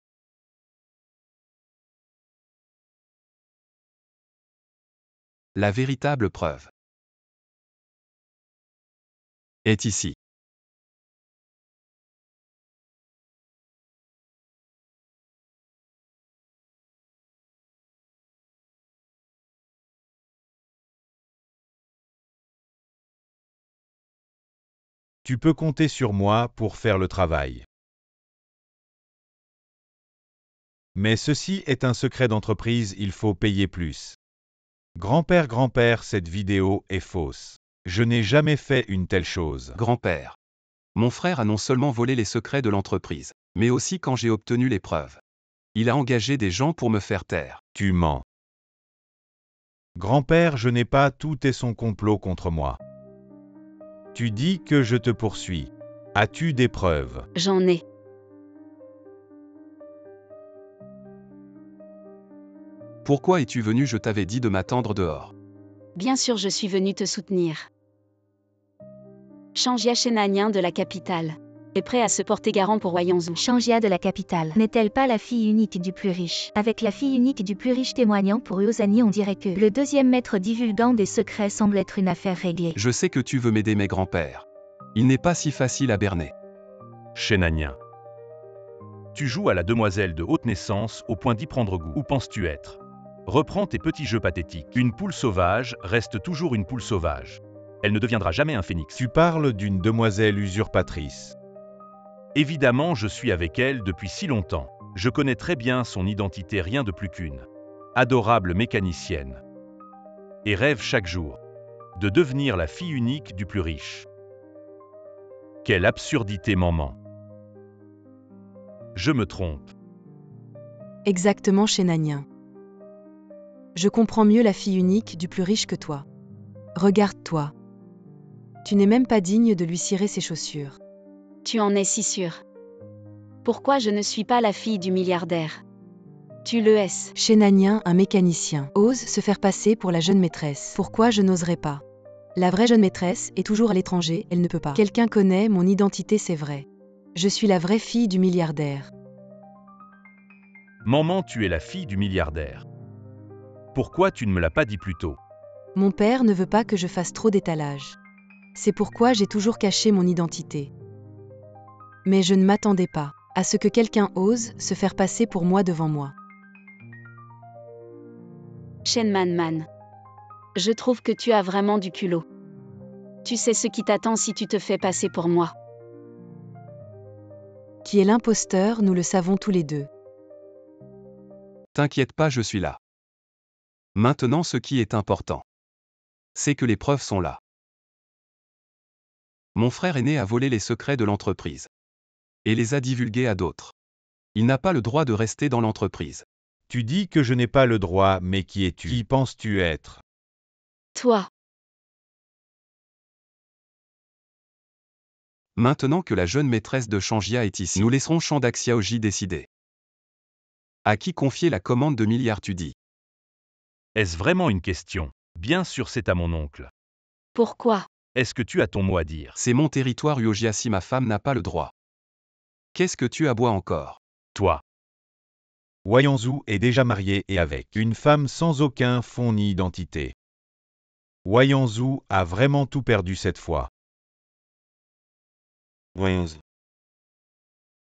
La véritable preuve est ici. Tu peux compter sur moi pour faire le travail. Mais ceci est un secret d'entreprise, il faut payer plus. Grand-père, cette vidéo est fausse. Je n'ai jamais fait une telle chose. Grand-père. Mon frère a non seulement volé les secrets de l'entreprise, mais aussi quand j'ai obtenu les preuves. Il a engagé des gens pour me faire taire. Tu mens. Grand-père, je n'ai pas tout et son complot contre moi. Tu dis que je te poursuis. As-tu des preuves? J'en ai. Pourquoi es-tu venu? Je t'avais dit de m'attendre dehors. Bien sûr, je suis venu te soutenir. Changia Shenanien de la capitale est prêt à se porter garant pour Wayanzou. Changia de la capitale n'est-elle pas la fille unique du plus riche? Avec la fille unique du plus riche témoignant pour Uozani, on dirait que le deuxième maître divulguant des secrets semble être une affaire réglée. Je sais que tu veux m'aider, mais grand-père, il n'est pas si facile à berner. Shenanien. Tu joues à la demoiselle de haute naissance au point d'y prendre goût. Où penses-tu être? Reprends tes petits jeux pathétiques. Une poule sauvage reste toujours une poule sauvage. Elle ne deviendra jamais un phénix. Tu parles d'une demoiselle usurpatrice. Évidemment, je suis avec elle depuis si longtemps. Je connais très bien son identité, rien de plus qu'une adorable mécanicienne. Et rêve chaque jour de devenir la fille unique du plus riche. Quelle absurdité, maman. Je me trompe. Exactement, Shenanien. Je comprends mieux la fille unique du plus riche que toi. Regarde-toi. Tu n'es même pas digne de lui cirer ses chaussures. Tu en es si sûr. Pourquoi je ne suis pas la fille du milliardaire? Tu le es. Shenanien, un mécanicien, ose se faire passer pour la jeune maîtresse. Pourquoi je n'oserais pas? La vraie jeune maîtresse est toujours à l'étranger, elle ne peut pas. Quelqu'un connaît mon identité, c'est vrai. Je suis la vraie fille du milliardaire. Maman, tu es la fille du milliardaire. Pourquoi tu ne me l'as pas dit plus tôt? Mon père ne veut pas que je fasse trop d'étalage. C'est pourquoi j'ai toujours caché mon identité. Mais je ne m'attendais pas à ce que quelqu'un ose se faire passer pour moi devant moi. Shenmanman. Je trouve que tu as vraiment du culot. Tu sais ce qui t'attend si tu te fais passer pour moi. Qui est l'imposteur, nous le savons tous les deux. T'inquiète pas, je suis là. Maintenant, ce qui est important, c'est que les preuves sont là. Mon frère aîné a volé les secrets de l'entreprise et les a divulgués à d'autres. Il n'a pas le droit de rester dans l'entreprise. Tu dis que je n'ai pas le droit, mais qui es-tu? Qui penses-tu être? Toi. Maintenant que la jeune maîtresse de Changia est ici, nous laisserons Chanda Xiaoji décider. À qui confier la commande de milliards, tu dis? Est-ce vraiment une question? Bien sûr, c'est à mon oncle. Pourquoi? Est-ce que tu as ton mot à dire? C'est mon territoire, Uojia, si ma femme n'a pas le droit. Qu'est-ce que tu aboies encore? Toi. Wayanzou est déjà marié et avec une femme sans aucun fond ni identité. Wayanzou a vraiment tout perdu cette fois. Wayanzou.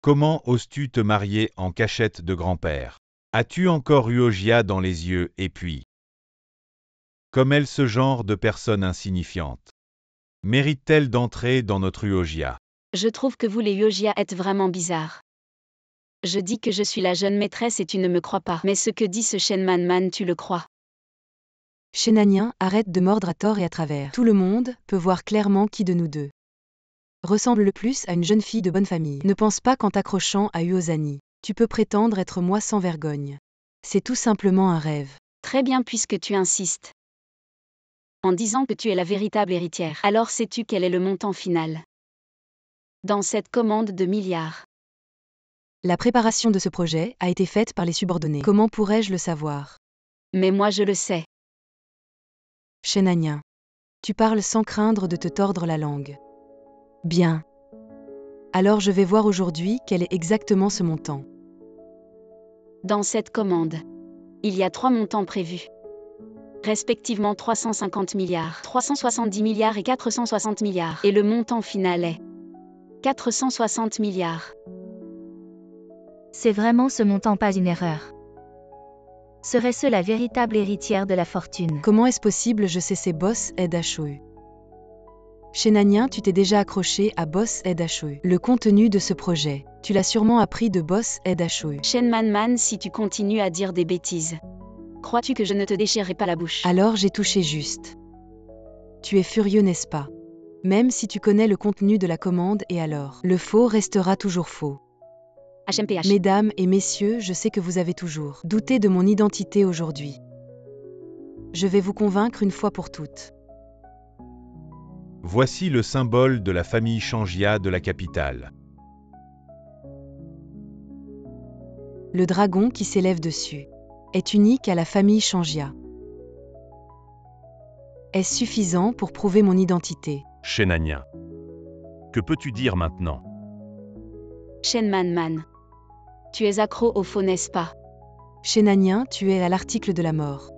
Comment oses-tu te marier en cachette de grand-père? As-tu encore Uojia dans les yeux? Et puis, comme elle, ce genre de personne insignifiante mérite-t-elle d'entrer dans notre Uojia? Je trouve que vous les Yogia êtes vraiment bizarres. Je dis que je suis la jeune maîtresse et tu ne me crois pas. Mais ce que dit ce Shenman Man, tu le crois. Shenanian, arrête de mordre à tort et à travers. Tout le monde peut voir clairement qui de nous deux ressemble le plus à une jeune fille de bonne famille. Ne pense pas qu'en t'accrochant à Uozani, tu peux prétendre être moi sans vergogne. C'est tout simplement un rêve. Très bien puisque tu insistes. En disant que tu es la véritable héritière, alors sais-tu quel est le montant final dans cette commande de milliards? La préparation de ce projet a été faite par les subordonnés. Comment pourrais-je le savoir? Mais moi je le sais. Shenanian. Tu parles sans craindre de te tordre la langue. Bien. Alors je vais voir aujourd'hui quel est exactement ce montant. Dans cette commande, il y a 3 montants prévus. Respectivement 350 milliards, 370 milliards et 460 milliards. Et le montant final est 460 milliards. C'est vraiment ce montant, pas une erreur. Serait-ce la véritable héritière de la fortune? Comment est-ce possible? Je sais, c'est Boss Ed Ashoe. Shenanian, tu t'es déjà accroché à Boss Ed Ashoe. Le contenu de ce projet, tu l'as sûrement appris de Boss Ed Ashoe. Shenman Man, si tu continues à dire des bêtises, crois-tu que je ne te déchirerai pas la bouche? Alors j'ai touché juste. Tu es furieux, n'est-ce pas? Même si tu connais le contenu de la commande, et alors, le faux restera toujours faux. HMPH. Mesdames et messieurs, je sais que vous avez toujours douté de mon identité aujourd'hui. Je vais vous convaincre une fois pour toutes. Voici le symbole de la famille Changia de la capitale. Le dragon qui s'élève dessus est unique à la famille Changia. Est-ce suffisant pour prouver mon identité? Shenanian. Que peux-tu dire maintenant? Shenman Man. Tu es accro au faux, n'est-ce pas? Shenanian, tu es à l'article de la mort.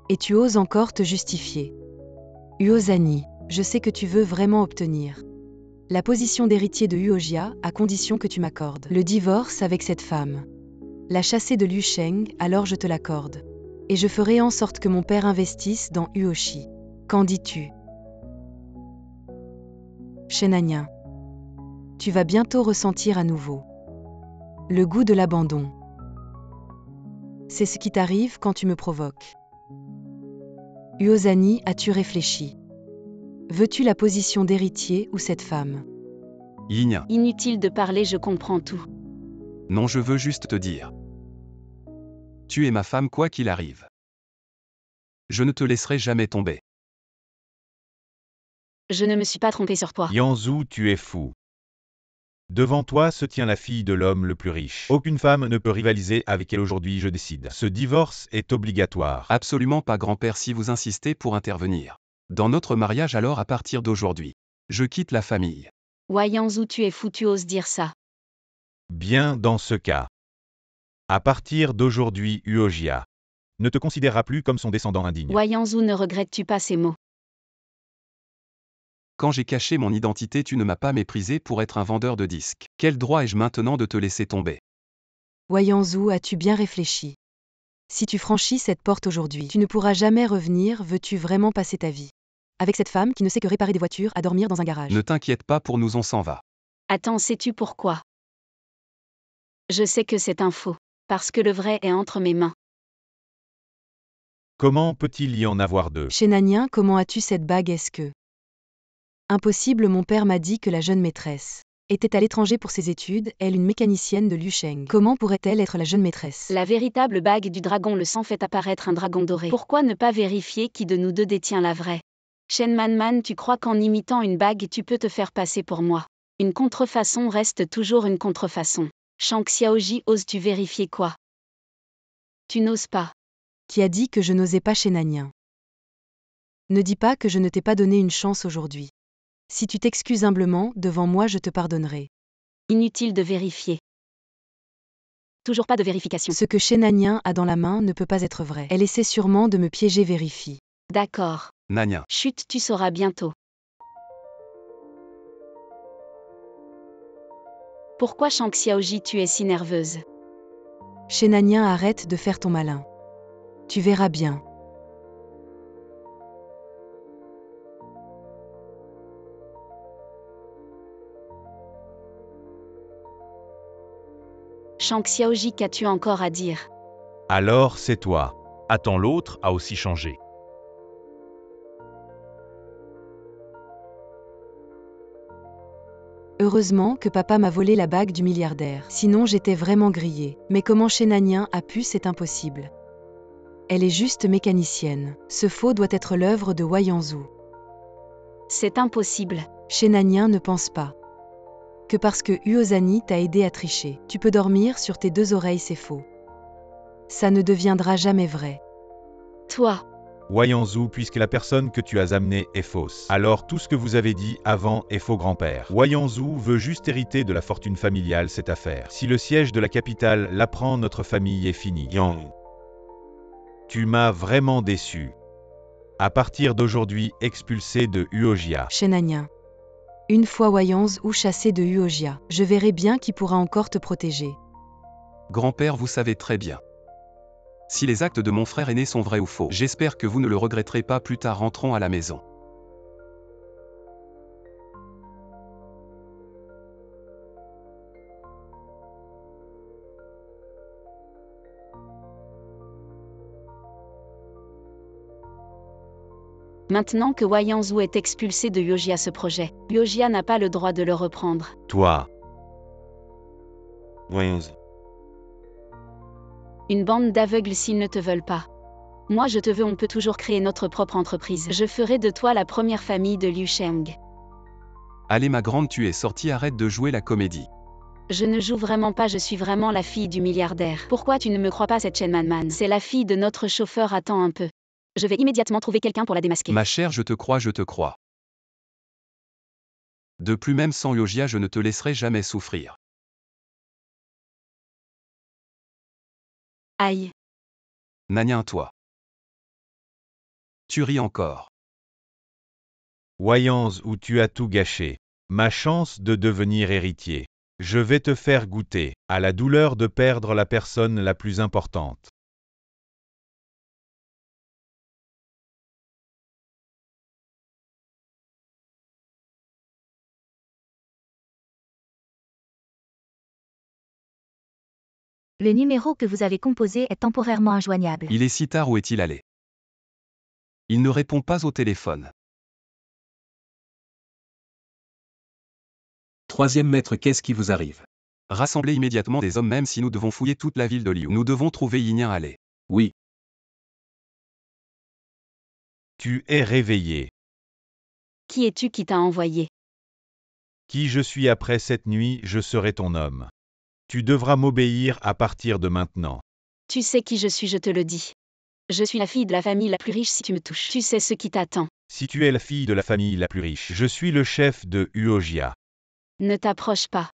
Et tu oses encore te justifier. Uozani, je sais que tu veux vraiment obtenir la position d'héritier de Uojia, à condition que tu m'accordes le divorce avec cette femme. La chasser de Liu Sheng, alors je te l'accorde. Et je ferai en sorte que mon père investisse dans Uoshi. Qu'en dis-tu? Shenanian. Tu vas bientôt ressentir à nouveau le goût de l'abandon. C'est ce qui t'arrive quand tu me provoques. Uozani, as-tu réfléchi? Veux-tu la position d'héritier ou cette femme? Yigna. Inutile de parler, je comprends tout. Non, je veux juste te dire. Tu es ma femme quoi qu'il arrive. Je ne te laisserai jamais tomber. Je ne me suis pas trompée sur toi. Yanzhou, tu es fou. Devant toi se tient la fille de l'homme le plus riche. Aucune femme ne peut rivaliser avec elle aujourd'hui, je décide. Ce divorce est obligatoire. Absolument pas, grand-père, si vous insistez pour intervenir. Dans notre mariage, alors à partir d'aujourd'hui, je quitte la famille. Wayanzou, tu es fou, tu oses dire ça. Bien dans ce cas. À partir d'aujourd'hui, Uojia ne te considérera plus comme son descendant indigne. Wayanzou, ne regrettes-tu pas ces mots? Quand j'ai caché mon identité, tu ne m'as pas méprisé pour être un vendeur de disques. Quel droit ai-je maintenant de te laisser tomber? Wayanzou, as-tu bien réfléchi? Si tu franchis cette porte aujourd'hui, tu ne pourras jamais revenir. Veux-tu vraiment passer ta vie avec cette femme qui ne sait que réparer des voitures, à dormir dans un garage? Ne t'inquiète pas, pour nous on s'en va. Attends, sais-tu pourquoi? Je sais que c'est un faux. Parce que le vrai est entre mes mains. Comment peut-il y en avoir deux? Shenanian, comment as-tu cette bague? Est-ce que... Impossible, mon père m'a dit que la jeune maîtresse était à l'étranger pour ses études, elle une mécanicienne de Liu Sheng. Comment pourrait-elle être la jeune maîtresse? La véritable bague du dragon, le sang fait apparaître un dragon doré. Pourquoi ne pas vérifier qui de nous deux détient la vraie? Shenman Man, tu crois qu'en imitant une bague tu peux te faire passer pour moi? Une contrefaçon reste toujours une contrefaçon. Shang Xiaoji, oses-tu vérifier quoi? Tu n'oses pas. Qui a dit que je n'osais pas, Shenanian? Ne dis pas que je ne t'ai pas donné une chance aujourd'hui. Si tu t'excuses humblement, devant moi je te pardonnerai. Inutile de vérifier. Toujours pas de vérification. Ce que Shenanian a dans la main ne peut pas être vrai. Elle essaie sûrement de me piéger, vérifie. D'accord. Nania. Chut, tu sauras bientôt. Pourquoi Shang Xiaoji, tu es si nerveuse? Shenanian, arrête de faire ton malin. Tu verras bien. Shang Xiaoji, qu'as-tu encore à dire? Alors c'est toi. Attends, l'autre a aussi changé. Heureusement que papa m'a volé la bague du milliardaire. Sinon j'étais vraiment grillée. Mais comment Shenanian a pu, c'est impossible. Elle est juste mécanicienne. Ce faux doit être l'œuvre de Wei Yanzhu. C'est impossible. Shenanian ne pense pas que parce que Uozani t'a aidé à tricher, tu peux dormir sur tes deux oreilles, c'est faux. Ça ne deviendra jamais vrai. Toi, Wei Yanzhu, puisque la personne que tu as amenée est fausse. Alors tout ce que vous avez dit avant est faux, grand-père. Wei Yanzhu veut juste hériter de la fortune familiale, cette affaire. Si le siège de la capitale l'apprend, notre famille est finie. Yang, tu m'as vraiment déçu. À partir d'aujourd'hui, expulsé de Uojia. Shenanian. Une fois Wei Yanzhu chassé de Uojia, je verrai bien qui pourra encore te protéger. Grand-père, vous savez très bien. Si les actes de mon frère aîné sont vrais ou faux, j'espère que vous ne le regretterez pas plus tard. Rentrons à la maison. maintenant que Wei Yanzhu est expulsé de Uojia, ce projet, Uojia n'a pas le droit de le reprendre. Toi. Wei Yanzhu. Une bande d'aveugles s'ils ne te veulent pas. Moi je te veux, on peut toujours créer notre propre entreprise. Je ferai de toi la première famille de Liu Sheng. Allez ma grande, tu es sortie, arrête de jouer la comédie. Je ne joue vraiment pas, je suis vraiment la fille du milliardaire. Pourquoi tu ne me crois pas, cette Chen Man? C'est la fille de notre chauffeur, attends un peu. Je vais immédiatement trouver quelqu'un pour la démasquer. Ma chère, je te crois, je te crois. De plus, même sans Uojia, je ne te laisserai jamais souffrir. Aïe. Nanian, toi. Tu ris encore. Wei Yanzhu, tu as tout gâché. Ma chance de devenir héritier. Je vais te faire goûter à la douleur de perdre la personne la plus importante. Le numéro que vous avez composé est temporairement injoignable. Il est si tard, où est-il allé? Il ne répond pas au téléphone. Troisième maître, qu'est-ce qui vous arrive? Rassemblez immédiatement des hommes, même si nous devons fouiller toute la ville de Liu. Nous devons trouver Yinyan. Allez. Oui. Tu es réveillé. Qui es-tu qui t'a envoyé? Qui je suis après cette nuit, je serai ton homme. Tu devras m'obéir à partir de maintenant. Tu sais qui je suis, je te le dis. Je suis la fille de la famille la plus riche, si tu me touches. Tu sais ce qui t'attend. Si tu es la fille de la famille la plus riche, je suis le chef de Uojia. Ne t'approche pas.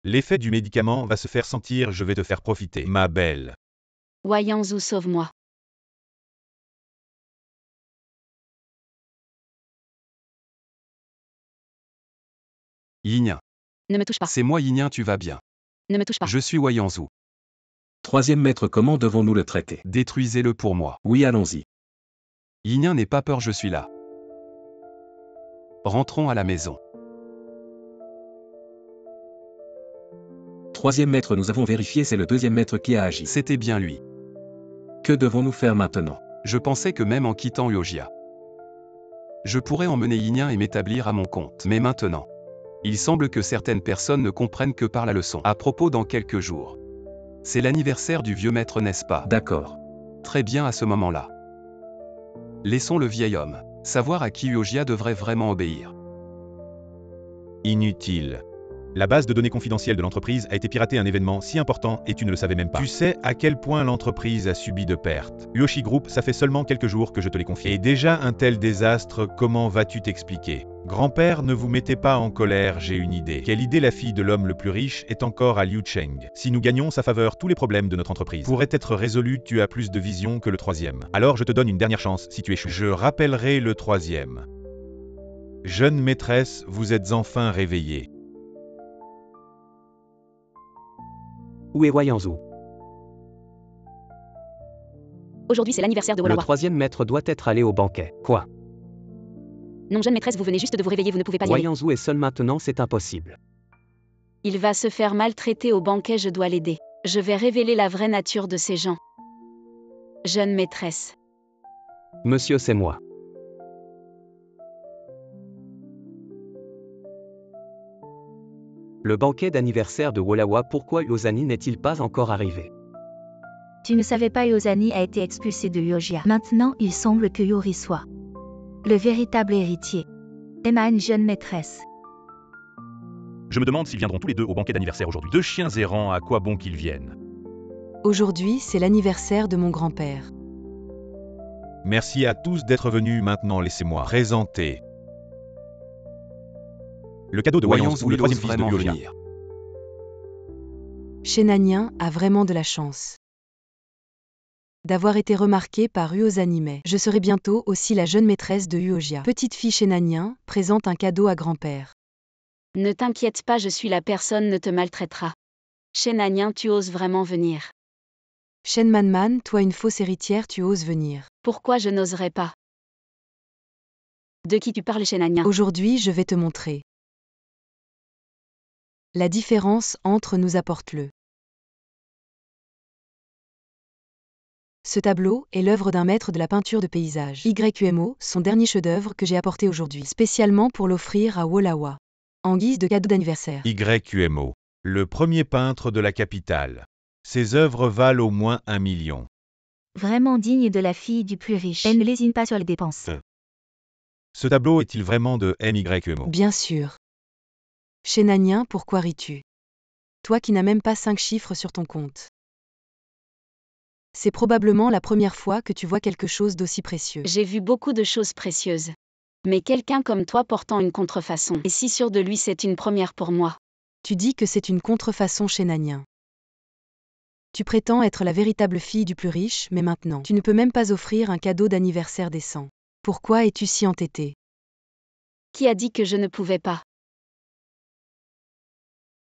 L'effet du médicament va se faire sentir, je vais te faire profiter, ma belle. Wei Yanzhu, sauve-moi. Yinyan. Ne me touche pas. C'est moi Yinyan, tu vas bien. Ne me touche pas. Je suis Wei Yanzhu. Troisième maître, comment devons-nous le traiter? Détruisez-le pour moi. Oui, allons-y. Yinyan, n'aie pas peur, je suis là. Rentrons à la maison. Troisième maître, nous avons vérifié, c'est le deuxième maître qui a agi. C'était bien lui. Que devons-nous faire maintenant? Je pensais que même en quittant Uojia, je pourrais emmener Yinyan et m'établir à mon compte. Mais maintenant, il semble que certaines personnes ne comprennent que par la leçon. À propos, dans quelques jours, c'est l'anniversaire du vieux maître, n'est-ce pas? D'accord. Très bien, à ce moment-là, laissons le vieil homme savoir à qui Uojia devrait vraiment obéir. Inutile. La base de données confidentielle de l'entreprise a été piratée, un événement si important et tu ne le savais même pas. Tu sais à quel point l'entreprise a subi de pertes. Uoshi Group, ça fait seulement quelques jours que je te l'ai confié. Et déjà un tel désastre, comment vas-tu t'expliquer? Grand-père, ne vous mettez pas en colère, j'ai une idée. Quelle idée? La fille de l'homme le plus riche est encore à Liu Sheng. Si nous gagnons sa faveur, tous les problèmes de notre entreprise pourraient être résolus. Tu as plus de vision que le troisième. Alors je te donne une dernière chance si tu échoues. Je rappellerai le troisième. Jeune maîtresse, vous êtes enfin réveillée. Où est Wei Yanzhu? Aujourd'hui c'est l'anniversaire de Le Wolawa. troisième maître doit être allé au banquet. Quoi? Non, jeune maîtresse, vous venez juste de vous réveiller, vous ne pouvez pas y Wei aller. Yanzhu est seul maintenant, c'est impossible. Il va se faire maltraiter au banquet, je dois l'aider. Je vais révéler la vraie nature de ces gens. Jeune maîtresse. Monsieur, c'est moi. Le banquet d'anniversaire de Wolawa, pourquoi Uozani n'est-il pas encore arrivé? Tu ne savais pas, Uozani a été expulsé de Yogia. Maintenant, il semble que Yuri soit le véritable héritier. Emma, une jeune maîtresse. Je me demande s'ils viendront tous les deux au banquet d'anniversaire aujourd'hui. Deux chiens errants, à quoi bon qu'ils viennent? Aujourd'hui, c'est l'anniversaire de mon grand-père. Merci à tous d'être venus. Maintenant, laissez-moi présenter le cadeau de Voyons Wayans où ou le il troisième ose fils de vraiment Yogia. venir. Shenanien a vraiment de la chance d'avoir été remarqué par Uozani. Je serai bientôt aussi la jeune maîtresse de Uogia. Petite fille Shenanien présente un cadeau à grand-père. Ne t'inquiète pas, je suis la personne ne te maltraitera. Shenanien, tu oses vraiment venir. Shenmanman, toi une fausse héritière, tu oses venir. Pourquoi je n'oserais pas? De qui tu parles, Shenanien? Aujourd'hui, je vais te montrer la différence entre nous, apporte-le. Ce tableau est l'œuvre d'un maître de la peinture de paysage. YQMO, son dernier chef-d'œuvre que j'ai apporté aujourd'hui, spécialement pour l'offrir à Wolawa, en guise de cadeau d'anniversaire. YQMO, le premier peintre de la capitale. Ses œuvres valent au moins 1 million. Vraiment digne de la fille du plus riche. Elle ne lésine pas sur les dépenses. Ce tableau est-il vraiment de MYQMO? Bien sûr. Shenanien, pourquoi ris-tu? Toi qui n'as même pas 5 chiffres sur ton compte. C'est probablement la première fois que tu vois quelque chose d'aussi précieux. J'ai vu beaucoup de choses précieuses. Mais quelqu'un comme toi portant une contrefaçon, et si sûr de lui, c'est une première pour moi. Tu dis que c'est une contrefaçon, Shenanien. Tu prétends être la véritable fille du plus riche, mais maintenant, tu ne peux même pas offrir un cadeau d'anniversaire décent. Pourquoi es-tu si entêté? Qui a dit que je ne pouvais pas?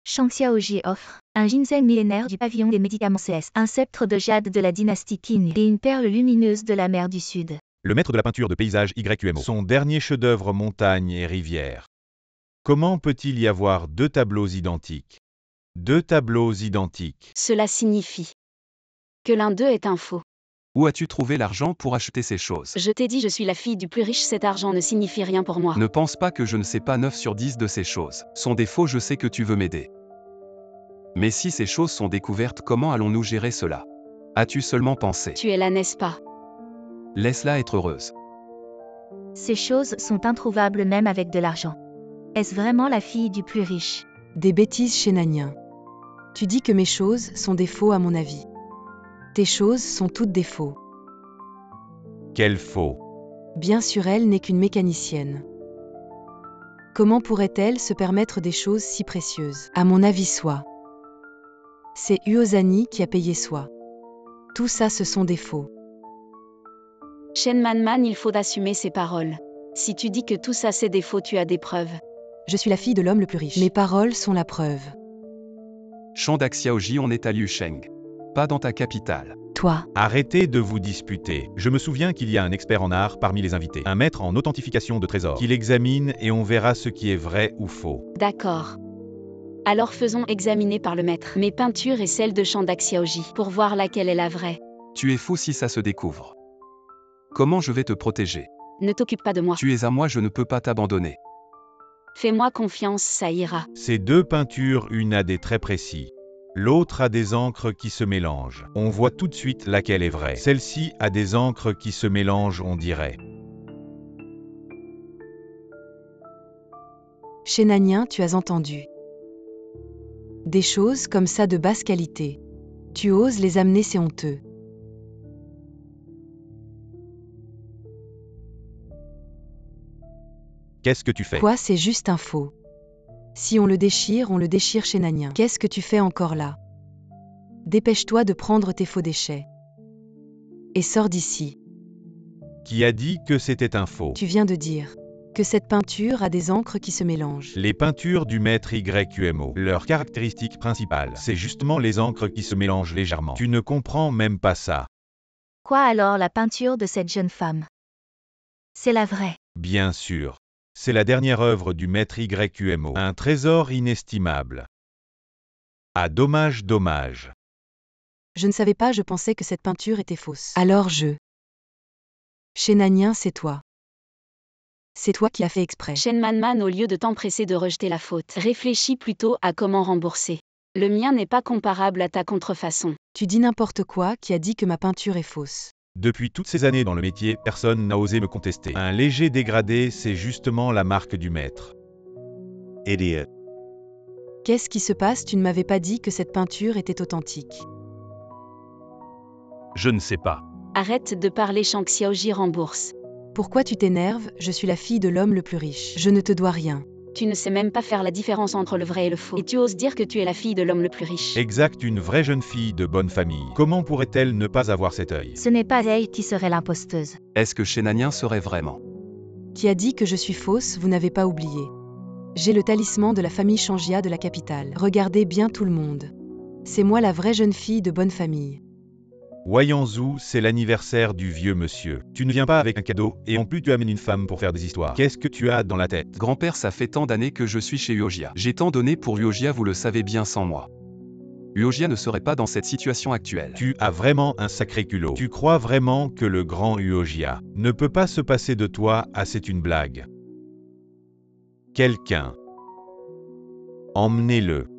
Shang Xiaoji offre un ginseng millénaire du pavillon des médicaments célestes, un sceptre de jade de la dynastie Qin et une perle lumineuse de la mer du Sud. Le maître de la peinture de paysage YQMO. Son dernier chef-d'œuvre montagne et rivière. Comment peut-il y avoir deux tableaux identiques? Deux tableaux identiques. Cela signifie que l'un d'eux est un faux. Où as-tu trouvé l'argent pour acheter ces choses? Je t'ai dit, je suis la fille du plus riche, cet argent ne signifie rien pour moi. Ne pense pas que je ne sais pas 9 sur 10 de ces choses. Sont des faux, je sais que tu veux m'aider. Mais si ces choses sont découvertes, comment allons-nous gérer cela? As-tu seulement pensé? Tu es là, n'est-ce pas? Laisse-la être heureuse. Ces choses sont introuvables même avec de l'argent. Est-ce vraiment la fille du plus riche? Des bêtises, Shenanien. Tu dis que mes choses sont des faux à mon avis. Tes choses sont toutes des faux. Quel faux! Bien sûr, elle n'est qu'une mécanicienne. Comment pourrait-elle se permettre des choses si précieuses? À mon avis, soit. C'est Uozani qui a payé soit. Tout ça, ce sont des faux. Shenmanman, il faut assumer ses paroles. Si tu dis que tout ça c'est des faux, tu as des preuves. Je suis la fille de l'homme le plus riche. Mes paroles sont la preuve. Shang Xiaoji, on est à Liusheng. Pas dans ta capitale. Toi, Arrêtez de vous disputer. Je me souviens qu'il y a un expert en art parmi les invités. Un maître en authentification de trésors. Qu'il examine et on verra ce qui est vrai ou faux. D'accord. Alors faisons examiner par le maître mes peintures et celles de Shang Xiaoji pour voir laquelle est la vraie. Tu es fou si ça se découvre. Comment je vais te protéger? Ne t'occupe pas de moi. Tu es à moi, je ne peux pas t'abandonner. Fais-moi confiance, ça ira. Ces deux peintures, une a des traits précis. L'autre a des encres qui se mélangent. On voit tout de suite laquelle est vraie. Celle-ci a des encres qui se mélangent, on dirait. Shenanien, tu as entendu. Des choses comme ça de basse qualité. Tu oses les amener, c'est honteux. Qu'est-ce que tu fais? Quoi, c'est juste un faux. Si on le déchire, Shenanien. Qu'est-ce que tu fais encore là? Dépêche-toi de prendre tes faux déchets. Et sors d'ici. Qui a dit que c'était un faux? Tu viens de dire que cette peinture a des encres qui se mélangent. Les peintures du maître YQMO, leur caractéristique principale, c'est justement les encres qui se mélangent légèrement. Tu ne comprends même pas ça. Quoi alors la peinture de cette jeune femme? C'est la vraie. Bien sûr. C'est la dernière œuvre du maître YQMO, un trésor inestimable. Ah dommage, dommage. Je ne savais pas, je pensais que cette peinture était fausse. Alors Shenanien, c'est toi. C'est toi qui as fait exprès. Shen Man, au lieu de t'empresser de rejeter la faute, réfléchis plutôt à comment rembourser. Le mien n'est pas comparable à ta contrefaçon. Tu dis n'importe quoi, qui a dit que ma peinture est fausse. Depuis toutes ces années dans le métier, personne n'a osé me contester. Un léger dégradé, c'est justement la marque du maître. Idiot. Qu'est-ce qui se passe? Tu ne m'avais pas dit que cette peinture était authentique. Je ne sais pas. Arrête de parler, Shang Xiaoji rembourse. Pourquoi tu t'énerves? Je suis la fille de l'homme le plus riche. Je ne te dois rien. Tu ne sais même pas faire la différence entre le vrai et le faux. Et tu oses dire que tu es la fille de l'homme le plus riche. Exact, une vraie jeune fille de bonne famille. Comment pourrait-elle ne pas avoir cet œil? Ce n'est pas elle qui serait l'imposteuse. Est-ce que Shenanien serait vraiment? Qui a dit que je suis fausse? Vous n'avez pas oublié. J'ai le talisman de la famille Changia de la capitale. Regardez bien tout le monde. C'est moi la vraie jeune fille de bonne famille. Wayanzhou, c'est l'anniversaire du vieux monsieur. Tu ne viens pas avec un cadeau, et en plus tu amènes une femme pour faire des histoires. Qu'est-ce que tu as dans la tête? Grand-père, ça fait tant d'années que je suis chez Uojia. J'ai tant donné pour Uojia, vous le savez bien sans moi. Uojia ne serait pas dans cette situation actuelle. Tu as vraiment un sacré culot. Tu crois vraiment que le grand Uojia ne peut pas se passer de toi? Ah, c'est une blague. Quelqu'un. Emmenez-le.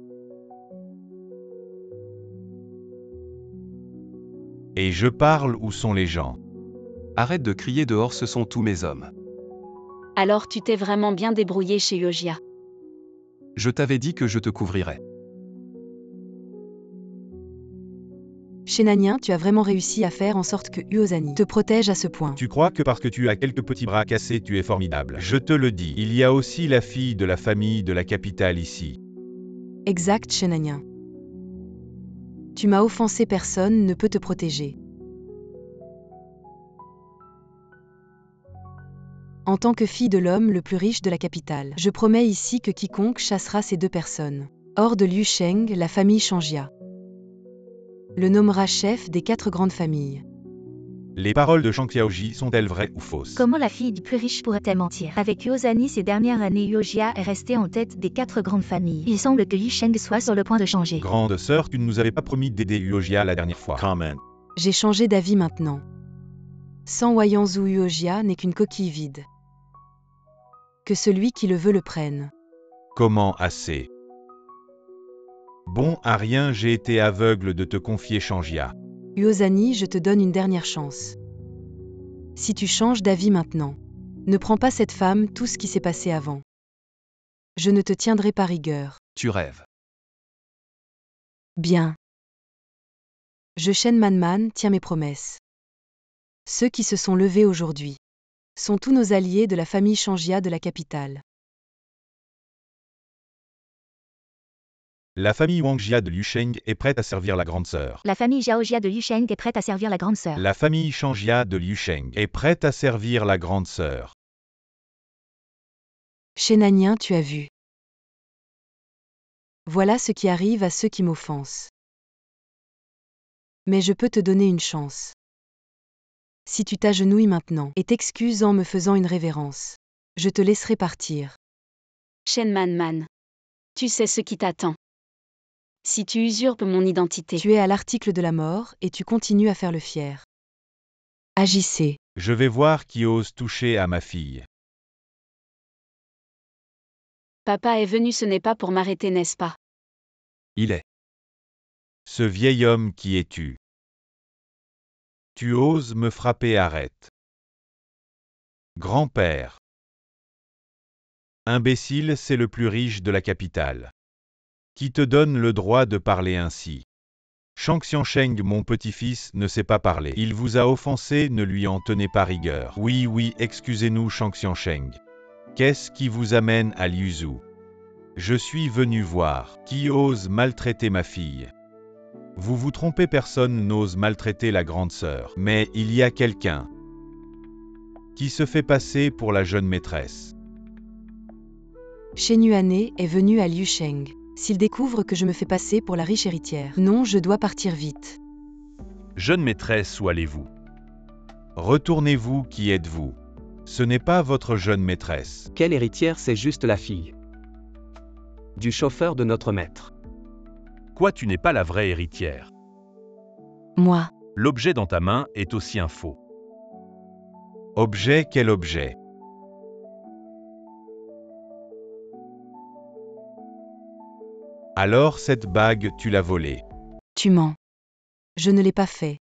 Et je parle, où sont les gens? Arrête de crier dehors, ce sont tous mes hommes. Alors tu t'es vraiment bien débrouillé chez Uojia. Je t'avais dit que je te couvrirais. Shenanien, tu as vraiment réussi à faire en sorte que Uozani te protège à ce point. Tu crois que parce que tu as quelques petits bras cassés, tu es formidable? Je te le dis, il y a aussi la fille de la famille de la capitale ici. Exact, Shenanien. Tu m'as offensé, personne ne peut te protéger. En tant que fille de l'homme le plus riche de la capitale, je promets ici que quiconque chassera ces deux personnes hors de Liu Sheng, la famille Changia, le nommera chef des 4 grandes familles. Les paroles de Shang Xiaoji sont-elles vraies ou fausses? Comment la fille du plus riche pourrait-elle mentir? Avec Uozani ces dernières années, Uojia est restée en tête des 4 grandes familles. Il semble que Liu Sheng soit sur le point de changer. Grande sœur, tu ne nous avais pas promis d'aider Uojia la dernière fois. Comment? J'ai changé d'avis maintenant. Sans Wayanzhou, Uojia n'est qu'une coquille vide. Que celui qui le veut le prenne. Comment assez? Bon, à rien, j'ai été aveugle de te confier Changia. Uozani, je te donne une dernière chance. Si tu changes d'avis maintenant, ne prends pas cette femme, tout ce qui s'est passé avant. Je ne te tiendrai pas rigueur. Tu rêves. Bien. Je Shen Man, tiens mes promesses. Ceux qui se sont levés aujourd'hui sont tous nos alliés de la famille Changia de la capitale. La famille Wangjia de Liu Sheng est prête à servir la grande sœur. La famille Xiaojia de Liu Sheng est prête à servir la grande sœur. La famille Changjia de Liu Sheng est prête à servir la grande sœur. Shenanien, tu as vu. Voilà ce qui arrive à ceux qui m'offensent. Mais je peux te donner une chance. Si tu t'agenouilles maintenant et t'excuses en me faisant une révérence, je te laisserai partir. Shen Man. Tu sais ce qui t'attend. Si tu usurpes mon identité. Tu es à l'article de la mort et tu continues à faire le fier. Agissez. Je vais voir qui ose toucher à ma fille. Papa est venu, ce n'est pas pour m'arrêter, n'est-ce pas? Il est. Ce vieil homme, qui es-tu? Tu oses me frapper, arrête. Grand-père. Imbécile, c'est le plus riche de la capitale. Qui te donne le droit de parler ainsi? Shang Xiansheng, mon petit-fils, ne sait pas parler. Il vous a offensé, ne lui en tenez pas rigueur. Oui, excusez-nous, Shang Xiansheng. Qu'est-ce qui vous amène à Liuzhou? Je suis venu voir. Qui ose maltraiter ma fille? Vous vous trompez, personne n'ose maltraiter la grande sœur. Mais il y a quelqu'un qui se fait passer pour la jeune maîtresse. Shenuane est venu à Liu Sheng. S'il découvre que je me fais passer pour la riche héritière, non, je dois partir vite. Jeune maîtresse, où allez-vous? Retournez-vous, qui êtes-vous? Ce n'est pas votre jeune maîtresse. Quelle héritière, c'est juste la fille du chauffeur de notre maître. Quoi, tu n'es pas la vraie héritière? Moi. L'objet dans ta main est aussi un faux. Objet, quel objet? Alors cette bague, tu l'as volée. Tu mens. Je ne l'ai pas fait.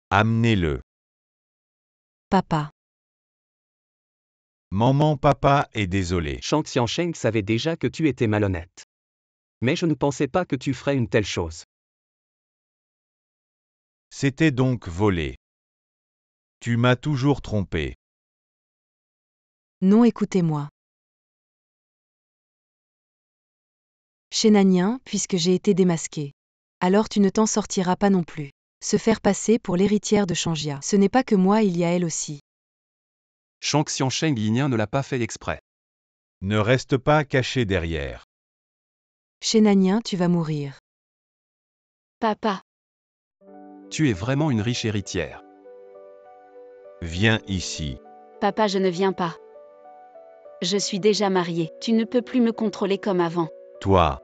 Amenez-le. Papa. Maman, papa est désolé. Shang Xiansheng savait déjà que tu étais malhonnête. Mais je ne pensais pas que tu ferais une telle chose. C'était donc volé. Tu m'as toujours trompé. Non, écoutez-moi. Chez Nanien, puisque j'ai été démasquée. Alors tu ne t'en sortiras pas non plus. Se faire passer pour l'héritière de Changjia. Ce n'est pas que moi, il y a elle aussi. Shang Xiansheng Yinien ne l'a pas fait exprès. Ne reste pas caché derrière. Chez Nanien, tu vas mourir. Papa, Tu es vraiment une riche héritière. Viens ici. papa, je ne viens pas. Je suis déjà mariée. Tu ne peux plus me contrôler comme avant. Toi.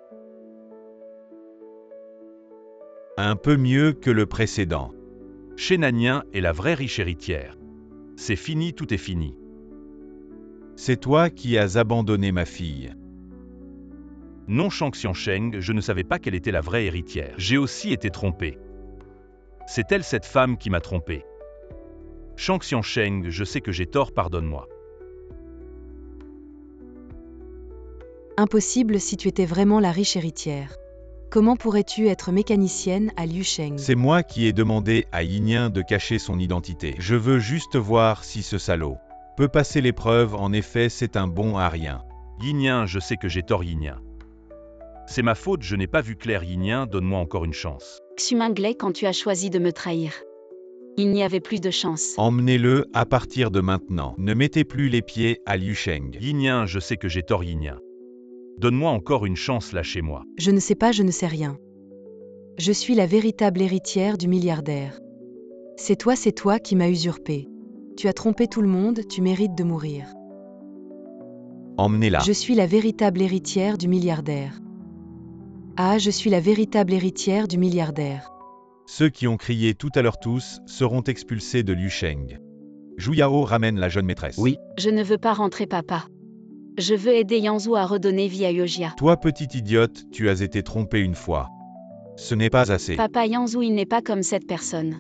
Un peu mieux que le précédent. Chez Nanien est la vraie riche héritière. C'est fini, tout est fini. C'est toi qui as abandonné ma fille. Non, Shang Xiansheng, je ne savais pas qu'elle était la vraie héritière. J'ai aussi été trompé. C'est elle, cette femme, qui m'a trompé. Shang Xiansheng, je sais que j'ai tort, pardonne-moi. Impossible si tu étais vraiment la riche héritière. Comment pourrais-tu être mécanicienne à Liusheng? C'est moi qui ai demandé à Yinien de cacher son identité. Je veux juste voir si ce salaud peut passer l'épreuve. En effet, c'est un bon à rien. Yinien, je sais que j'ai tort, Yinien. C'est ma faute, je n'ai pas vu clair, Yinien, donne-moi encore une chance. Xuminglet, quand tu as choisi de me trahir. Il n'y avait plus de chance. Emmenez-le à partir de maintenant. Ne mettez plus les pieds à Liusheng. Yinien, je sais que j'ai tort, Yinien. Donne-moi encore une chance, lâchez-moi. Je ne sais pas, je ne sais rien. Je suis la véritable héritière du milliardaire. C'est toi qui m'as usurpé. Tu as trompé tout le monde, tu mérites de mourir. Emmenez-la. Je suis la véritable héritière du milliardaire. Ah, je suis la véritable héritière du milliardaire. Ceux qui ont crié tout à l'heure tous seront expulsés de Liusheng. Zhu Yao ramène la jeune maîtresse. Oui, Je ne veux pas rentrer, papa. Je veux aider Yanzhou à redonner vie à Yojia. Toi, petite idiote, tu as été trompé une fois. Ce n'est pas assez. Papa, Yanzhou, il n'est pas comme cette personne.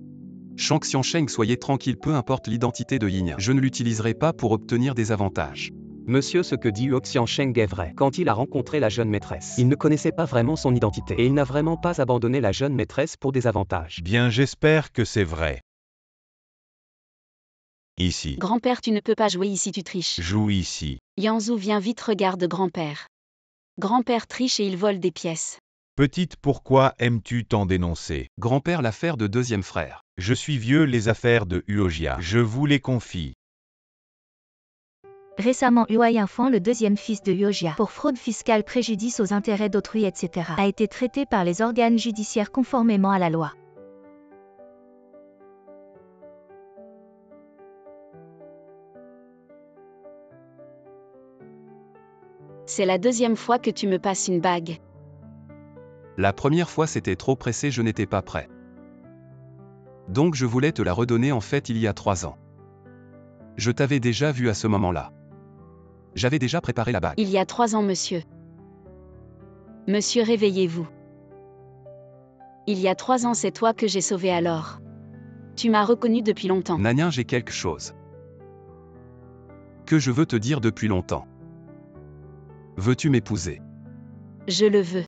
Shang Xiansheng, soyez tranquille, peu importe l'identité de Yinien. Je ne l'utiliserai pas pour obtenir des avantages. monsieur, ce que dit Huo Xiansheng est vrai. Quand il a rencontré la jeune maîtresse, il ne connaissait pas vraiment son identité. Et il n'a vraiment pas abandonné la jeune maîtresse pour des avantages. Bien, j'espère que c'est vrai. Ici. Grand-père, tu ne peux pas jouer ici, tu triches. Joue ici. Yanzhou, viens vite, regarde grand-père. Grand-père triche et il vole des pièces. Petite, pourquoi aimes-tu tant dénoncer? Grand-père, l'affaire de deuxième frère. Je suis vieux, les affaires de Huojia. Je vous les confie. Récemment, Huai Infant, le deuxième fils de Yojia, pour fraude fiscale, préjudice aux intérêts d'autrui, etc., a été traité par les organes judiciaires conformément à la loi. C'est la deuxième fois que tu me passes une bague. La première fois c'était trop pressé, je n'étais pas prêt. Donc je voulais te la redonner en fait il y a 3 ans. Je t'avais déjà vu à ce moment-là. J'avais déjà préparé la bague. Il y a 3 ans, monsieur. Monsieur, réveillez-vous. Il y a 3 ans, c'est toi que j'ai sauvé alors. Tu m'as reconnu depuis longtemps. Nanien, j'ai quelque chose que je veux te dire depuis longtemps. Veux-tu m'épouser? Je le veux.